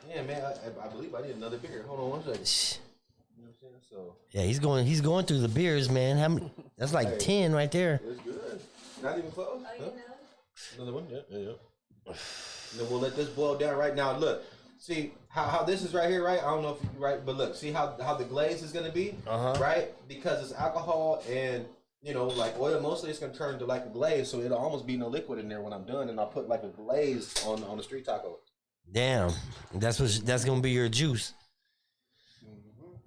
Yeah, man. I believe I need another beer. Hold on one second. You know what I'm saying? So. Yeah, he's going through the beers, man. How many? That's like 10 right there. It's good. Not even close. Oh, you Huh? know? Another one? Yeah. And then we'll let this boil down right now. Look, see how this is right here, right? I don't know if you're right, but look, see how the glaze is gonna be, right? Because it's alcohol and like oil. Mostly, it's gonna turn into like a glaze, so it'll almost be no liquid in there when I'm done, and I'll put like a glaze on the street taco. Damn, that's gonna be your juice.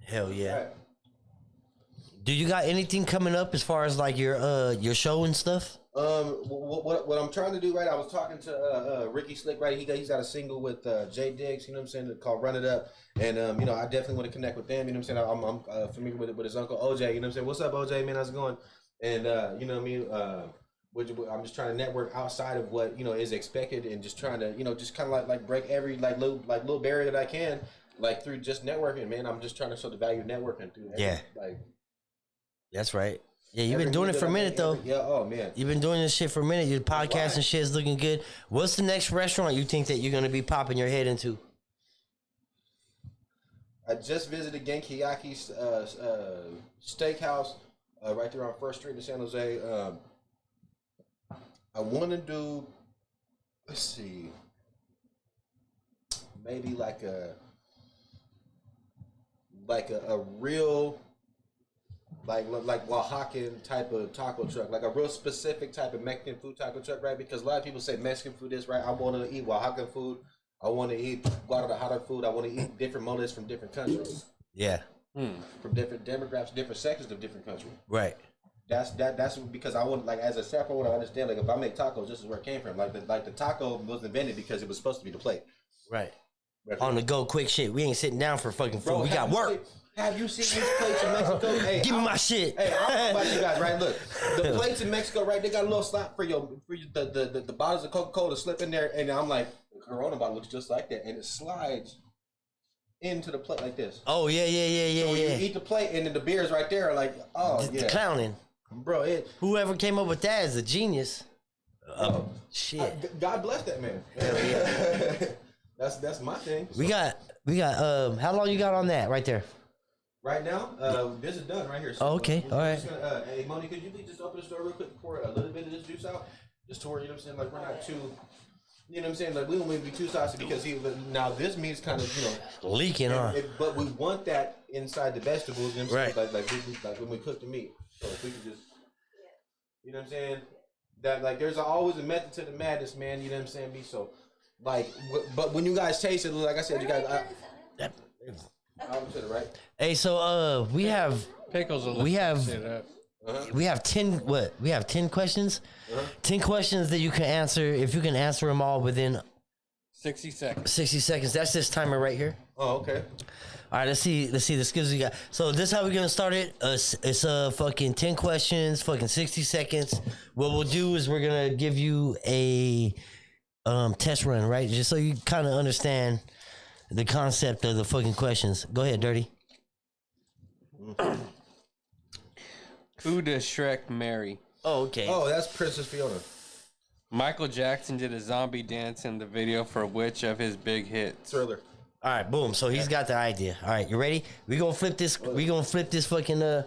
Hell yeah. Right. Do you got anything coming up as far as like your show and stuff? What I'm trying to do, right? I was talking to Ricky Slick, right? He's got a single with Jay Diggs, you know what I'm saying, called "Run It Up," and I definitely want to connect with them. You know what I'm saying? I'm familiar with his uncle OJ. You know what I'm saying? What's up, OJ? Man, how's it going? And you know what I mean? I'm just trying to network outside of what is expected, and just trying to just kind of like break every little barrier that I can, like through just networking. Man, I'm just trying to show the value of networking through That's right. Yeah, you've been doing it for a minute, though. Yeah, oh, man. You've been doing this shit for a minute. Your podcast and shit is looking good. What's the next restaurant you think that you're going to be popping your head into? I just visited Genkiyaki's steakhouse right there on 1st Street in San Jose. I want to do, let's see, maybe like a real... Like Oaxacan type of taco truck, like a real specific type of Mexican food taco truck, right? Because a lot of people say Mexican food is right. I want to eat Oaxacan food. I want to eat Guadalajara food. I want to eat different moles from different countries. Yeah. From different demographics, different sections of different countries. Right. That's because I want, like, as a chef, I want to understand, like, if I make tacos, this is where it came from. Like the taco was invented because it was supposed to be the plate. Right. On the go, quick shit. We ain't sitting down for fucking food. Bro, we got work. Have you seen these plates in Mexico? Hey, give me my shit. Hey, I don't know about you guys, right? Look, the plates in Mexico, right? They got a little slot for the bottles of Coca-Cola to slip in there, and I'm like, the Corona bottle looks just like that, and it slides into the plate like this. Oh yeah. So you eat the plate, and then the beer's right there, like, oh yeah, clowning, bro. Whoever came up with that is a genius. Shit. God bless that man. Yeah. That's my thing. So. We got. How long you got on that right there? Right now, this is done right here. So okay, all right. Hey, Moni, could you please just open the store real quick, pour a little bit of this juice out? Just to where, you know what I'm saying, like, we're not too, you know what I'm saying, like, we don't want to be too saucy because now this meat's kind of, leaking, but we want that inside the vegetables, you know what I'm saying? Right. Like when we cook the meat. So if we could just, you know what I'm saying, that, like, there's always a method to the madness, man, you know what I'm saying, B? So, like, but when you guys taste it, like I said, you guys, to the right. Hey, so we have pickles. We have 10 We have 10 questions. 10 questions that you can answer. If you can answer them all within 60 seconds. 60 seconds. That's this timer right here. Oh, okay. All right, let's see the skills we got. So this is how we're gonna start it. It's fucking 10 questions, fucking 60 seconds. What we'll do is we're gonna give you a test run, right? Just so you kind of understand the concept of the fucking questions. Go ahead, Dirty. Who does Shrek marry? Oh, okay. Oh, that's Princess Fiona. Michael Jackson did a zombie dance in the video for which of his big hits? Thriller. All right, boom. So he's got the idea. All right, you ready? We gonna flip this fucking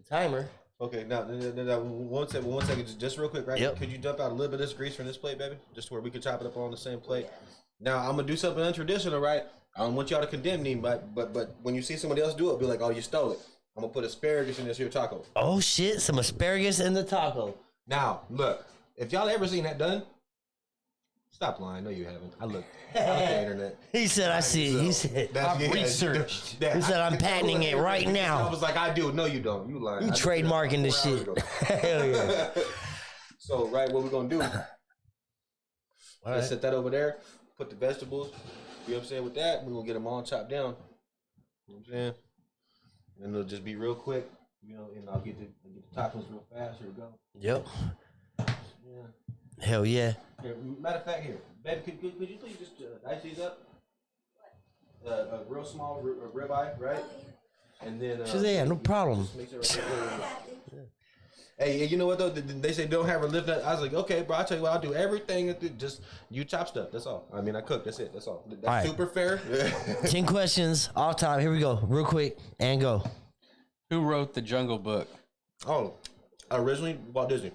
timer. Okay, now one second, just real quick, right? Yep. Could you dump out a little bit of this grease from this plate, baby? Just to where we could chop it up on the same plate. Now I'm gonna do something untraditional, right? I don't want y'all to condemn me, but when you see somebody else do it, be like, oh, you stole it. I'm gonna put asparagus in this here taco. Oh shit! Some asparagus in the taco. Now look, if y'all ever seen that done, stop lying. No, you haven't. I looked on the internet. He said, "I see it." He said, "I've researched." He said, "I'm patenting it right now." I was like, "I do." No, you don't. You lying. You trademarking this shit. Hell yeah. So right, what we're gonna do? Right. Set that over there. Put the vegetables. You know what I'm saying? With that, we're gonna get them all chopped down. You know what I'm saying? And it'll just be real quick, and I'll get the tacos real fast. Here we go. Yep. Yeah. Hell yeah. Here, matter of fact, here, baby, could you please just dice these up? A real small ribeye, right? And then She said, yeah, no problem. just mix it right there. Hey, you know what though? They say don't have her lift that. I was like, okay, bro. I'll tell you what. I'll do everything. Just you chop stuff. That's all. I mean, I cook. That's it. That's all. That's All right. super fair. 10 questions, off time. Here we go. Real quick, and go. Who wrote the Jungle Book? Oh, originally Walt Disney.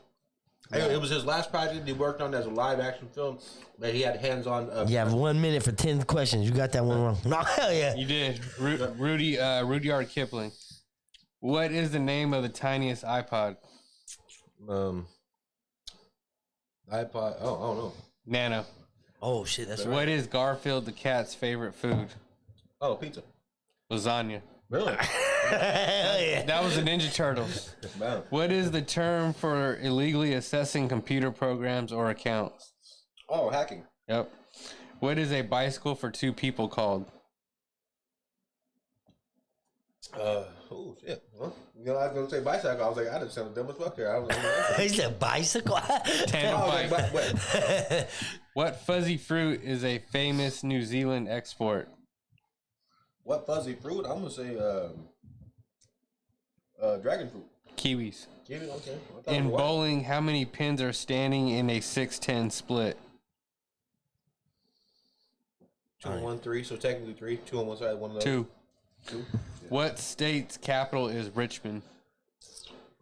It was his last project he worked on as a live action film that he had hands on. You have 1 minute for 10 questions. You got that one wrong. No, hell yeah. You did. Rudyard Kipling. What is the name of the tiniest iPod? iPod. Oh, I don't know. Nano. Oh, shit, that's right. What is Garfield the cat's favorite food? Oh, pizza. Lasagna. Really? Hell yeah. That was the Ninja Turtles. Man. What is the term for illegally accessing computer programs or accounts? Oh, hacking. Yep. What is a bicycle for two people called? Oh shit. Well, you know, I was gonna say bicycle. I was like, I didn't sound dumb as fuck there. I was like, He said bicycle. Tandem I was bike. like, wait. What fuzzy fruit is a famous New Zealand export? What fuzzy fruit? I'm gonna say dragon fruit. Kiwis. Kiwi, okay. I thought it In was white. bowling, how many pins are standing in a 6-10 split? 2 and 1, 3. So technically 3. 2 on one side, one of those. 2. 2. What state's capital is Richmond?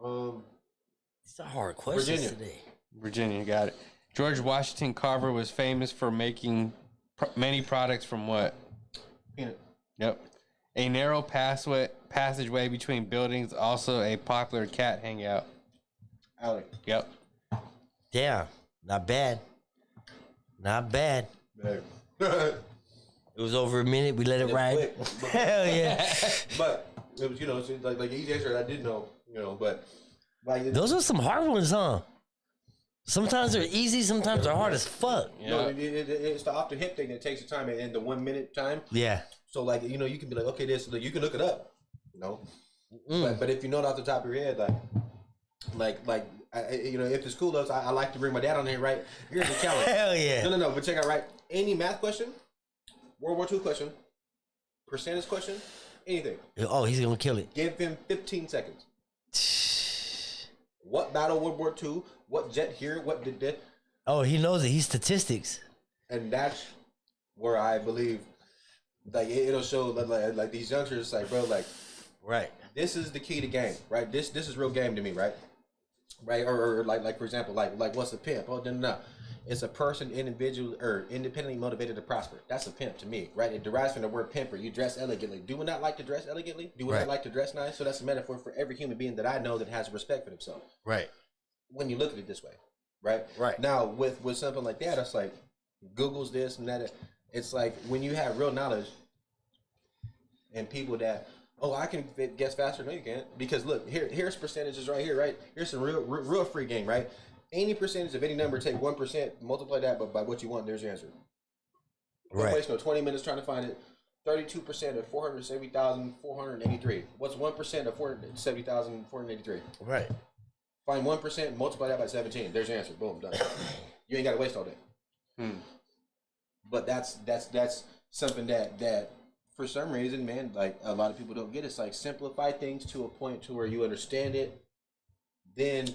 It's a hard question Virginia. today. Virginia, got it. George Washington Carver was famous for making many products from what? Peanut. Yep. A narrow passageway between buildings, also a popular cat hangout. Alley. Yep. Yeah, not bad. Not bad. Hey. It was over a minute. We let it ride. Quick. Hell yeah. But it was, you know, it's like easy answer. I did know, you know, but like Those are some hard ones, huh? Sometimes they're easy, sometimes they're hard as fuck. you know, it's the off the hip thing that takes the time and the 1 minute time. Yeah. So like, you know, you can be like, okay, this, like, you can look it up, you know. But if you know it off the top of your head, you know, if the school does, I like to bring my dad on here, right? Here's the challenge. Hell yeah. No, but check out, right? Any math question, World War II question, percentage question, anything. Oh, he's gonna kill it. Give him 15 seconds. What battle World War II? What jet here? What did that? Oh, he knows it. He's statistics. And that's where I believe, like, it'll show like these youngsters, like, bro, like, Right. this is the key to game, right? This is real game to me, right? Right? Or like for example, like what's a pimp? Oh, no. It's a person, individual, or independently motivated to prosper. That's a pimp to me, right? It derives from the word pimper. You dress elegantly. Do we not like to dress elegantly? Do we Right. not like to dress nice? So that's a metaphor for every human being that I know that has respect for themselves. Right. When you look at it this way, right? Right. Now, with something like that, it's like Google's this and that. It's like when you have real knowledge and people that, oh, I can guess faster. No, you can't. Because look, here's percentages right here, right? Here's some real free game, right? Any percentage of any number, take 1%, multiply that by what you want, there's your answer. Don't Right. waste no 20 minutes trying to find it. 32% of 470,483. What's 1% of 470,483? Right. Find 1%, multiply that by 17. There's your answer. Boom, done. You ain't got to waste all day. But that's something that for some reason, man, like a lot of people don't get. It's like simplify things to a point to where you understand it. Then,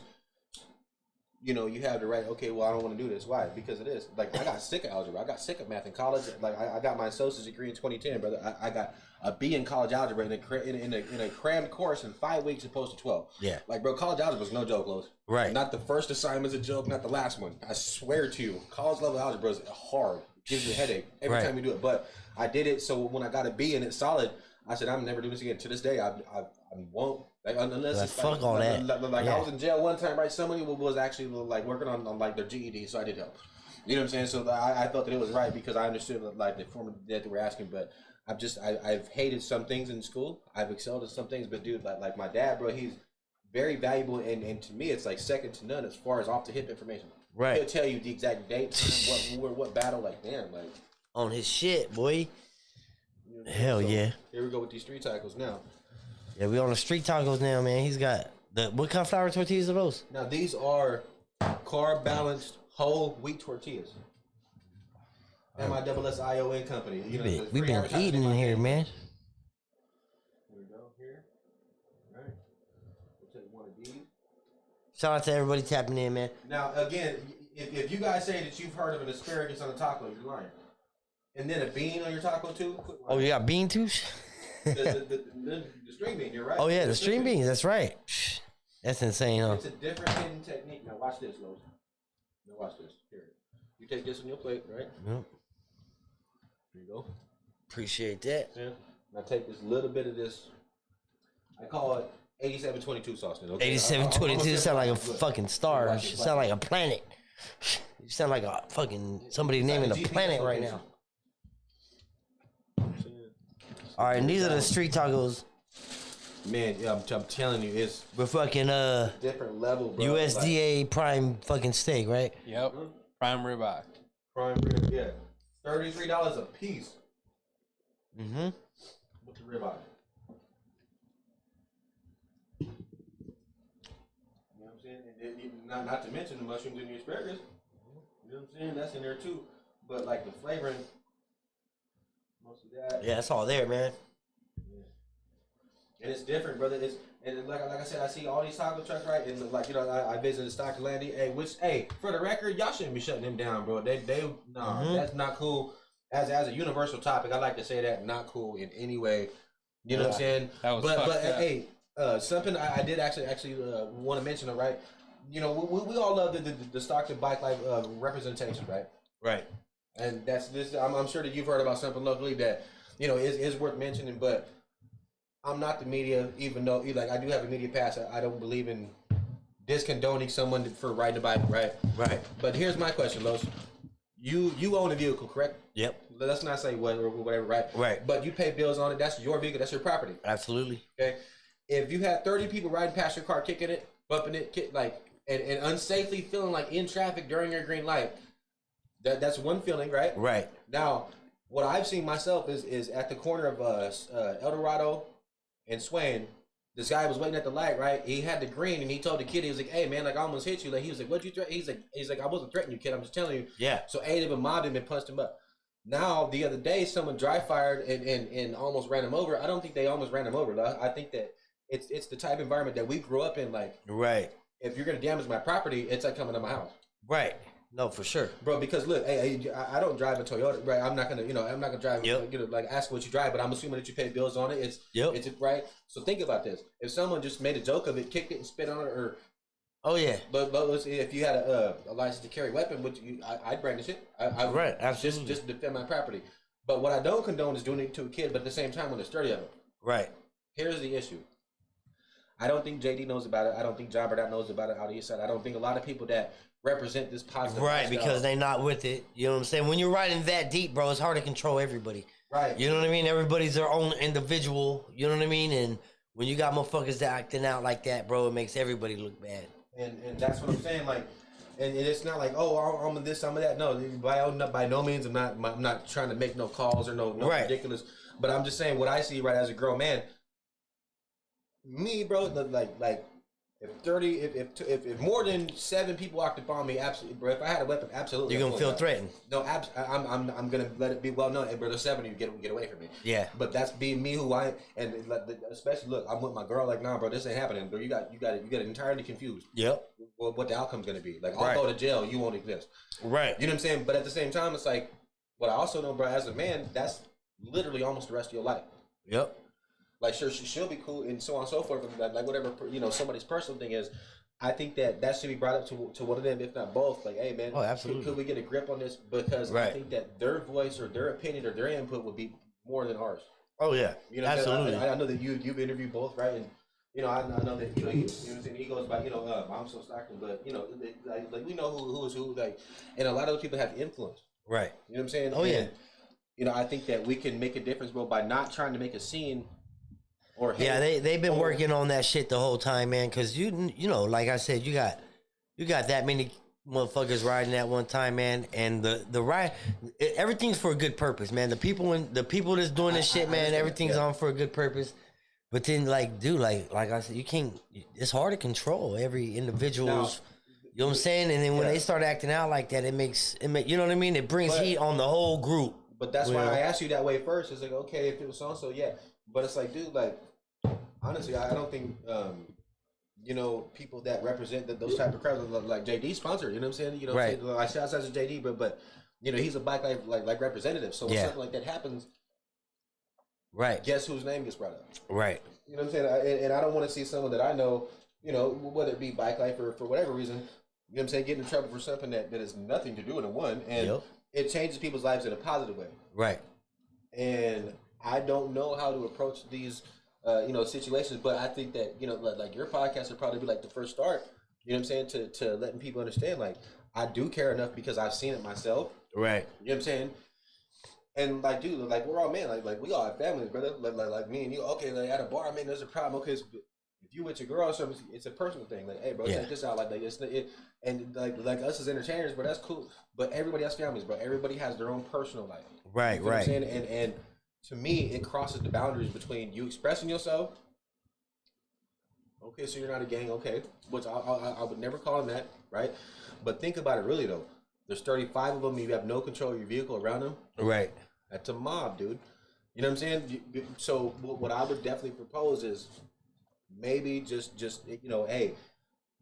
you know, you have the right, okay, well, I don't want to do this. Why? Because it is. Like, I got sick of algebra. I got sick of math in college. Like, I got my associate's degree in 2010, brother. I got a B in college algebra in a crammed course in 5 weeks opposed to 12. Yeah. Like, bro, college algebra is no joke, Los. Right. Not the first assignment's a joke, not the last one. I swear to you, college level algebra is hard. It gives you a headache every time you do it. But I did it, so when I got a B and it's solid, I said, I'm never doing this again. To this day, I won't. Like, unless it's fuck all that. Like Yeah. I was in jail one time, right? Somebody was actually like working on like their GED, so I did help. You know what I'm saying? So I thought that it was right because I understood like the form that they were asking. But I've hated some things in school. I've excelled in some things, but dude, like my dad, bro, he's very valuable, and to me, it's like second to none as far as off the hip information. Right. He'll tell you the exact date, time, what battle, like damn, like On his shit, boy. you know, Hell yeah. Here we go with these street tackles now. Yeah, we on the street tacos now, man. He's got what kind of flour tortillas are those? Now these are carb balanced whole wheat tortillas. MISSION company. You know, We been eating in here, man. Here we go. Here. Shout out to everybody tapping in, man. Now, again, if you guys say that you've heard of an asparagus on a taco, you're lying. And then a bean on your taco too. Quit lying. Oh, you got bean too? The string bean, you're right. Oh yeah, the string beans. That's right. That's insane, huh? It's a different hidden technique. Now watch this, Lowe's. Now watch this. Here, you take this on your plate, right? Yep. Here you go. Appreciate that. Yeah. Now take this little bit of this. I call it 8722 sauce. Okay? 8722 sound like a Look. fucking star. Watch You it, sound watch like a planet. You sound like a fucking somebody naming a GPS planet right location. now. All right, and these are the street tacos. Man, yeah, I'm telling you, it's With fucking different level, bro. USDA prime fucking steak, right? Yep. Prime ribeye. Prime rib, yeah. $33 a piece Mm-hmm. with the ribeye. You know what I'm saying? And then, not to mention the mushrooms and the asparagus. You know what I'm saying? That's in there too. But like the flavoring, most of that. Yeah, it's all there, man. And it's different, brother. It's and like I said, I see all these taco trucks, right? And like I visited Stockton Landing. Hey, for the record, y'all shouldn't be shutting them down, bro. That's not cool. As a universal topic, I like to say that not cool in any way. You know what I'm saying? That was but fucked up. hey, something I did actually want to mention, right? You know, we all love the Stockton bike life representation, right? Right. And that's this. I'm sure that you've heard about something locally that is worth mentioning, but. I'm not the media, even though like I do have a media pass. I don't believe in discondoning someone for riding a bike, right? Right. But here's my question, Los. You own a vehicle, correct? Yep. Let's not say what or whatever, right? Right. But you pay bills on it. That's your vehicle. That's your property. Absolutely. Okay. If you had 30 people riding past your car, kicking it, bumping it, and unsafely feeling like in traffic during your green light, that's one feeling, right? Right. Now, what I've seen myself is at the corner of El Dorado and Swain, this guy was waiting at the light, right? He had the green, and he told the kid, he was like, "Hey, man, like I almost hit you." Like he was like, "What'd you threaten?" He's like, "I wasn't threatening you, kid. I'm just telling you." Yeah. So 8 of them mobbed him and punched him up. Now the other day, someone dry fired and almost ran him over. I don't think they almost ran him over. I think that it's the type of environment that we grew up in. Like, Right. if you're gonna damage my property, it's like coming to my house. Right. No, for sure. Bro, because look, hey, I don't drive a Toyota, right? I'm not gonna drive, Yep. like ask what you drive, but I'm assuming that you pay bills on it. It's right. So think about this: if someone just made a joke of it, kicked it, and spit on it, or Oh yeah. but let's see, if you had a license to carry a weapon, I'd brandish it. I Right, absolutely. Just defend my property. But what I don't condone is doing it to a kid. But at the same time, when there's 30 of them, Right. here's the issue. I don't think JD knows about it. I don't think John Burdett knows about it out the east side. I don't think a lot of people that represent this positive Right, lifestyle- because they not with it. You know what I'm saying? When you're riding that deep, bro, it's hard to control everybody. right. You know what I mean? Everybody's their own individual. You know what I mean? And when you got motherfuckers that acting out like that, bro, it makes everybody look bad. And that's what I'm saying. Like, and it's not like, oh, I'm this, I'm that. No, by no means, I'm not trying to make no calls or no Right. ridiculous. But I'm just saying what I see right as a grown man. Me, bro, like if more than 7 people walked upon me, absolutely, bro. If I had a weapon, absolutely, You're I'm gonna feel going threatened. No, I'm gonna let it be well known. Hey, bro, there's 7 of you, get away from me. Yeah. But that's being me, who I am, and especially look, I'm with my girl. Like, nah, bro, this ain't happening. Bro, you got entirely confused. Yep. What the outcome's gonna be? Like, I'll Right. go to jail. You won't exist. Right. You know what I'm saying? But at the same time, it's like what I also know, bro. As a man, that's literally almost the rest of your life. Yep. Like, sure, she'll be cool and so on and so forth. But like whatever somebody's personal thing is, I think that should be brought up to one of them, if not both. Like, hey, man, Oh, absolutely. could we get a grip on this? Because I Right. think that their voice or their opinion or their input would be more than ours. Oh yeah. You know, Absolutely. I know that you've interviewed both, right? And I know that you know what I'm saying. He goes by I'm so Stockton, but like we know who is who. Like, and a lot of those people have influence. Right. You know what I'm saying? Oh, yeah. And, I think that we can make a difference, bro, by not trying to make a scene. Or Yeah, they've been working on that shit the whole time, man. Cause you know, like I said, you got that many motherfuckers riding at one time, man. And the ride, everything's for a good purpose, man. The people that's doing this shit, man, everything's on for a good purpose. But then, like, dude, like I said, you can't. It's hard to control every individual's. You know what I'm saying? And then when they start acting out like that, it makes you know what I mean? It brings heat on the whole group. But that's why I asked you that way first. It's like, okay, if it was so-and-so, yeah. But it's like, dude, like, honestly, I don't think you know, people that represent those type of crowds, like JD sponsor. You know what I'm saying? You know, Right. like shouts out to JD, but you know, he's a Black Life like representative. So when something like that happens, Right. guess whose name gets brought up? Right. You know what I'm saying? And I don't want to see someone that I know, you know, whether it be Black Life or for whatever reason, you know what I'm saying, get in trouble for something that has nothing to do with one, and it changes people's lives in a positive way. Right. And I don't know how to approach these, you know, situations, but I think that, you know, like your podcast would probably be like the first start, you know what I'm saying, to letting people understand, like, I do care enough because I've seen it myself. Right. You know what I'm saying? And like, dude, like we're all men, like we all have families, brother. Like me and you. Okay, like at a bar, man, there's a problem. Okay, so if you with your girl or something, it's a personal thing. Like, hey, bro, check this out. Like and like us as entertainers, bro, that's cool. But everybody has families, bro. Everybody has their own personal life. Right. You know what I'm saying? And to me, it crosses the boundaries between you expressing yourself. Okay, so you're not a gang, okay, which I would never call them that, right? But think about it, really though. There's 35 of them. You have no control of your vehicle around them. Right. That's a mob, dude. You know what I'm saying? So what I would definitely propose is maybe just you know, hey,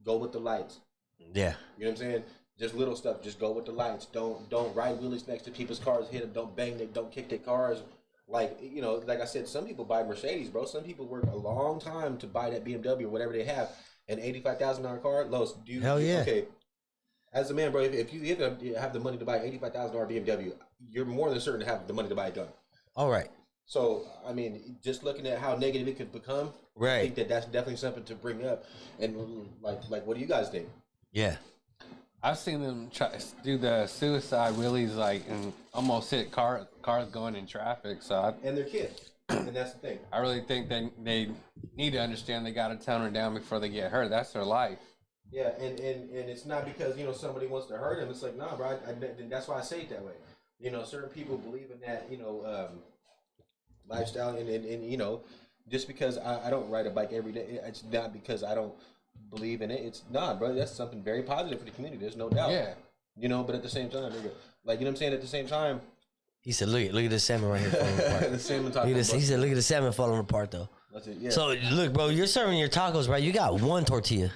go with the lights. Yeah. You know what I'm saying? Just little stuff. Just go with the lights. Don't ride wheelies next to people's cars. Hit them. Don't bang them. Don't kick their cars. Like, you know, like I said, some people buy Mercedes, bro. Some people work a long time to buy that BMW or whatever they have. An $85,000 car. Los, do you? Hell yeah. Okay. As a man, bro, if you have the money to buy an $85,000 BMW, you're more than certain to have the money to buy it done. All right. So, I mean, just looking at how negative it could become, I think that's definitely something to bring up. And like, what do you guys think? Yeah. I've seen them try do the suicide wheelies, like, and almost hit cars going in traffic. So and their kids, and that's the thing. I really think they need to understand they got to tone it down before they get hurt. That's their life. Yeah, and it's not because, you know, somebody wants to hurt him. It's like, nah, bro, that's why I say it that way. You know, certain people believe in that, you know, lifestyle, and you know, just because I don't ride a bike every day, it's not because I don't believe in it. It's not, bro. That's something very positive for the community. There's no doubt. Yeah. You know, but at the same time, like, you know what I'm saying? At the same time, He said, look at the salmon right here falling apart. the salmon He said, look at the salmon falling apart, though. That's it, yeah. So, look, bro, you're serving your tacos, right? You got one tortilla.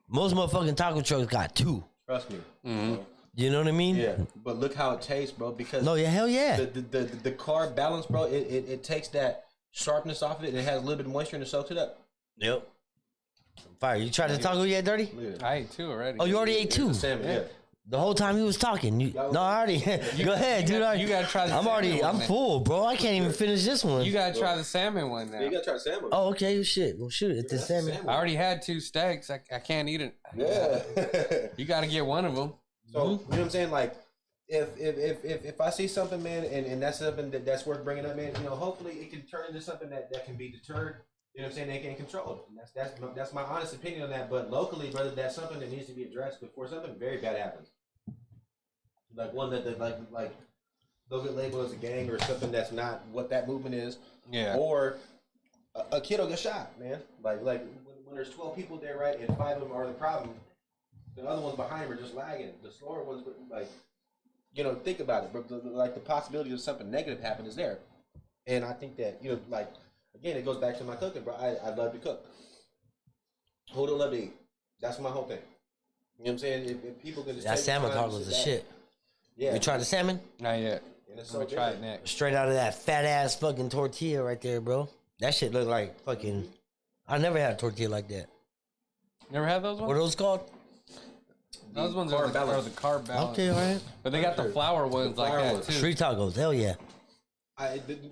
Most motherfucking taco trucks got two. Trust me. Mm-hmm. You know what I mean? Yeah, but look how it tastes, bro. Because no, yeah, hell yeah. The carb balance, bro. It takes that sharpness off of it, and it has a little bit of moisture, and it soaks it up. Yep. Fire. You tried the taco yet, Dirty? I ate two already. Oh, you already ate two? Salmon, yeah. The whole time he was talking. No, I already. Go ahead, dude. You gotta try the salmon I'm one, full, bro. I can't even finish this one. You gotta try the salmon one now. You gotta try the salmon. Oh, okay. Shit. Well, shoot. It's the salmon. I already had two steaks. I can't eat it. Yeah. You gotta get one of them. So, you know what I'm saying? Like, if I see something, man, and that's something that's worth bringing up, man, you know, hopefully it can turn into something that can be deterred. You know what I'm saying? They can't control it. And that's my honest opinion on that. But locally, brother, that's something that needs to be addressed before something very bad happens. Like one that like they'll get labeled as a gang or something that's not what that movement is. Yeah. Or a kid will get shot, man. Like when there's 12 people there, right, and 5 of them are the problem, the other ones behind them are just lagging. The slower ones, like, you know, think about it. But the possibility of something negative happen is there. And I think that, you know, like, again, it goes back to my cooking, bro. I love to cook. Who don't love to eat? That's my whole thing. You know what I'm saying? If people can just That take salmon time to tacos sit is back- shit. Yeah. You tried the salmon? Not yet. And it's I'm so gonna try it good. next. Straight out of that fat ass fucking tortilla right there, bro. That shit look like fucking. I never had a tortilla like that. Never had those What ones? are those called? Those ones carb are the balance. carb balance. Okay, all right. But they got the flour ones like flour that ones. too. Street tacos, hell yeah.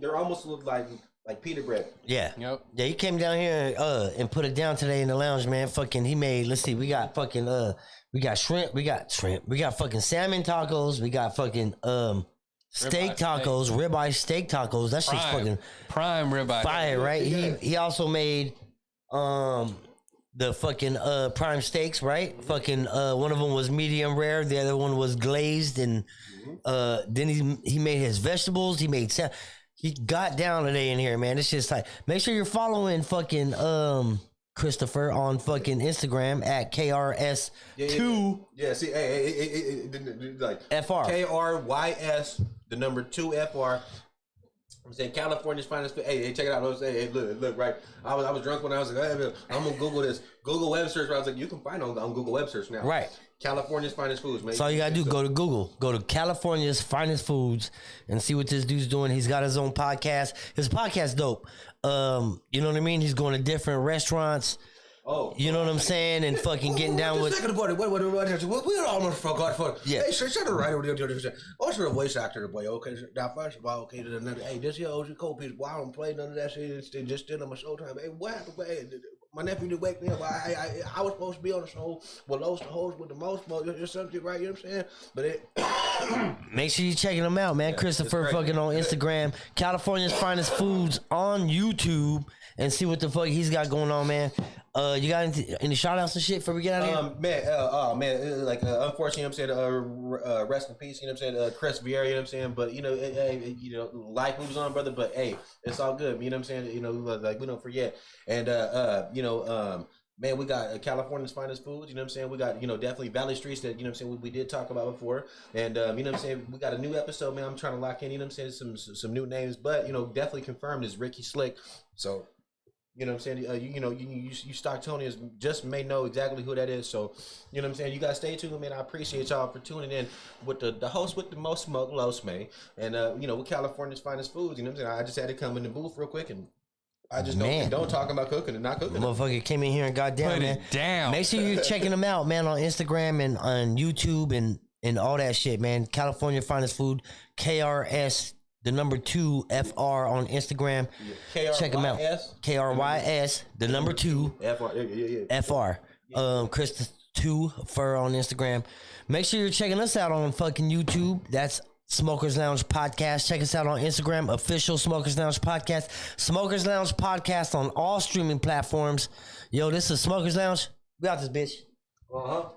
They're almost look like pita bread. Yeah. Yep. Yeah, he came down here and put it down today in the lounge, man. Fucking, he made. Let's see, we got fucking we got shrimp, we got fucking salmon tacos, we got fucking steak Ribeye tacos, ribeye steak tacos. That shit's fucking Prime ribeye. fire, right? He also made the fucking prime steaks, right? Fucking one of them was medium rare, the other one was glazed, and then he made his vegetables. He made he got down today in here, man. It's just like, make sure you're following fucking Christopher on fucking Instagram at KRS2 Yeah, see, hey, like FR. KRYS, the number 2 FR. I'm saying California's finest food. Hey, check it out. I'm saying, hey, look, right. I was drunk when I was like, hey, I'm gonna Google this. Google web search. I was like, you can find on Google web search now. Right. California's finest foods, man. That's all you gotta do. Go to Google. Go to California's Finest Foods and see what this dude's doing. He's got his own podcast. His podcast dope. You know what I mean? He's going to different restaurants. Oh, you know what I'm saying? And fucking getting down with. Second about it. What? We almost forgot for. Yeah. Hey, shut it right over there. Also, the voice actor, boy. Okay, now first of all, okay, hey, this here OG Cold piece. Boy, I don't play none of that shit. It's just still on my showtime. Hey, what happened? Hey, my nephew did wake me up. I was supposed to be on the show with Los the host with the most. You're something right. You know what I'm saying? But it. Make sure you're checking him out, man. Yeah, Christopher fucking on Instagram. California's Finest Foods on YouTube. And see what the fuck he's got going on, man. You got any shout outs and shit before we get out of here? Man, unfortunately, I'm saying, rest in peace, you know what I'm saying, Chris Vieira, you know what I'm saying, but, life moves on, brother, but, hey, it's all good, you know what I'm saying, like, we don't forget, and, man, we got California's Finest Foods, you know what I'm saying, we got, definitely Valley Streets that, you know what I'm saying, we did talk about before, and, you know what I'm saying, we got a new episode, man, I'm trying to lock in, you know what I'm saying, some new names, but, definitely confirmed is Ricky Slick, so... You know what I'm saying? You Stocktonians just may know exactly who that is. So, you know what I'm saying? You guys stay tuned, man. I appreciate y'all for tuning in with the host with the most smoke, Los May. And, with California's Finest Foods. You know what I'm saying? I just had to come in the booth real quick and I just don't talk about cooking and not cooking. Motherfucker came in here and got down, man. Down. Make sure you're checking them out, man, on Instagram and on YouTube and all that shit, man. California Finest Food, KRS. The number 2 FR on Instagram. Yeah. Check him out. KRYS, the number 2 FR. Chris 2 Fur on Instagram. Make sure you're checking us out on fucking YouTube. That's Smokers Lounge Podcast. Check us out on Instagram. Official Smokers Lounge Podcast. Smokers Lounge Podcast on all streaming platforms. Yo, this is Smokers Lounge. We got this bitch. Uh-huh.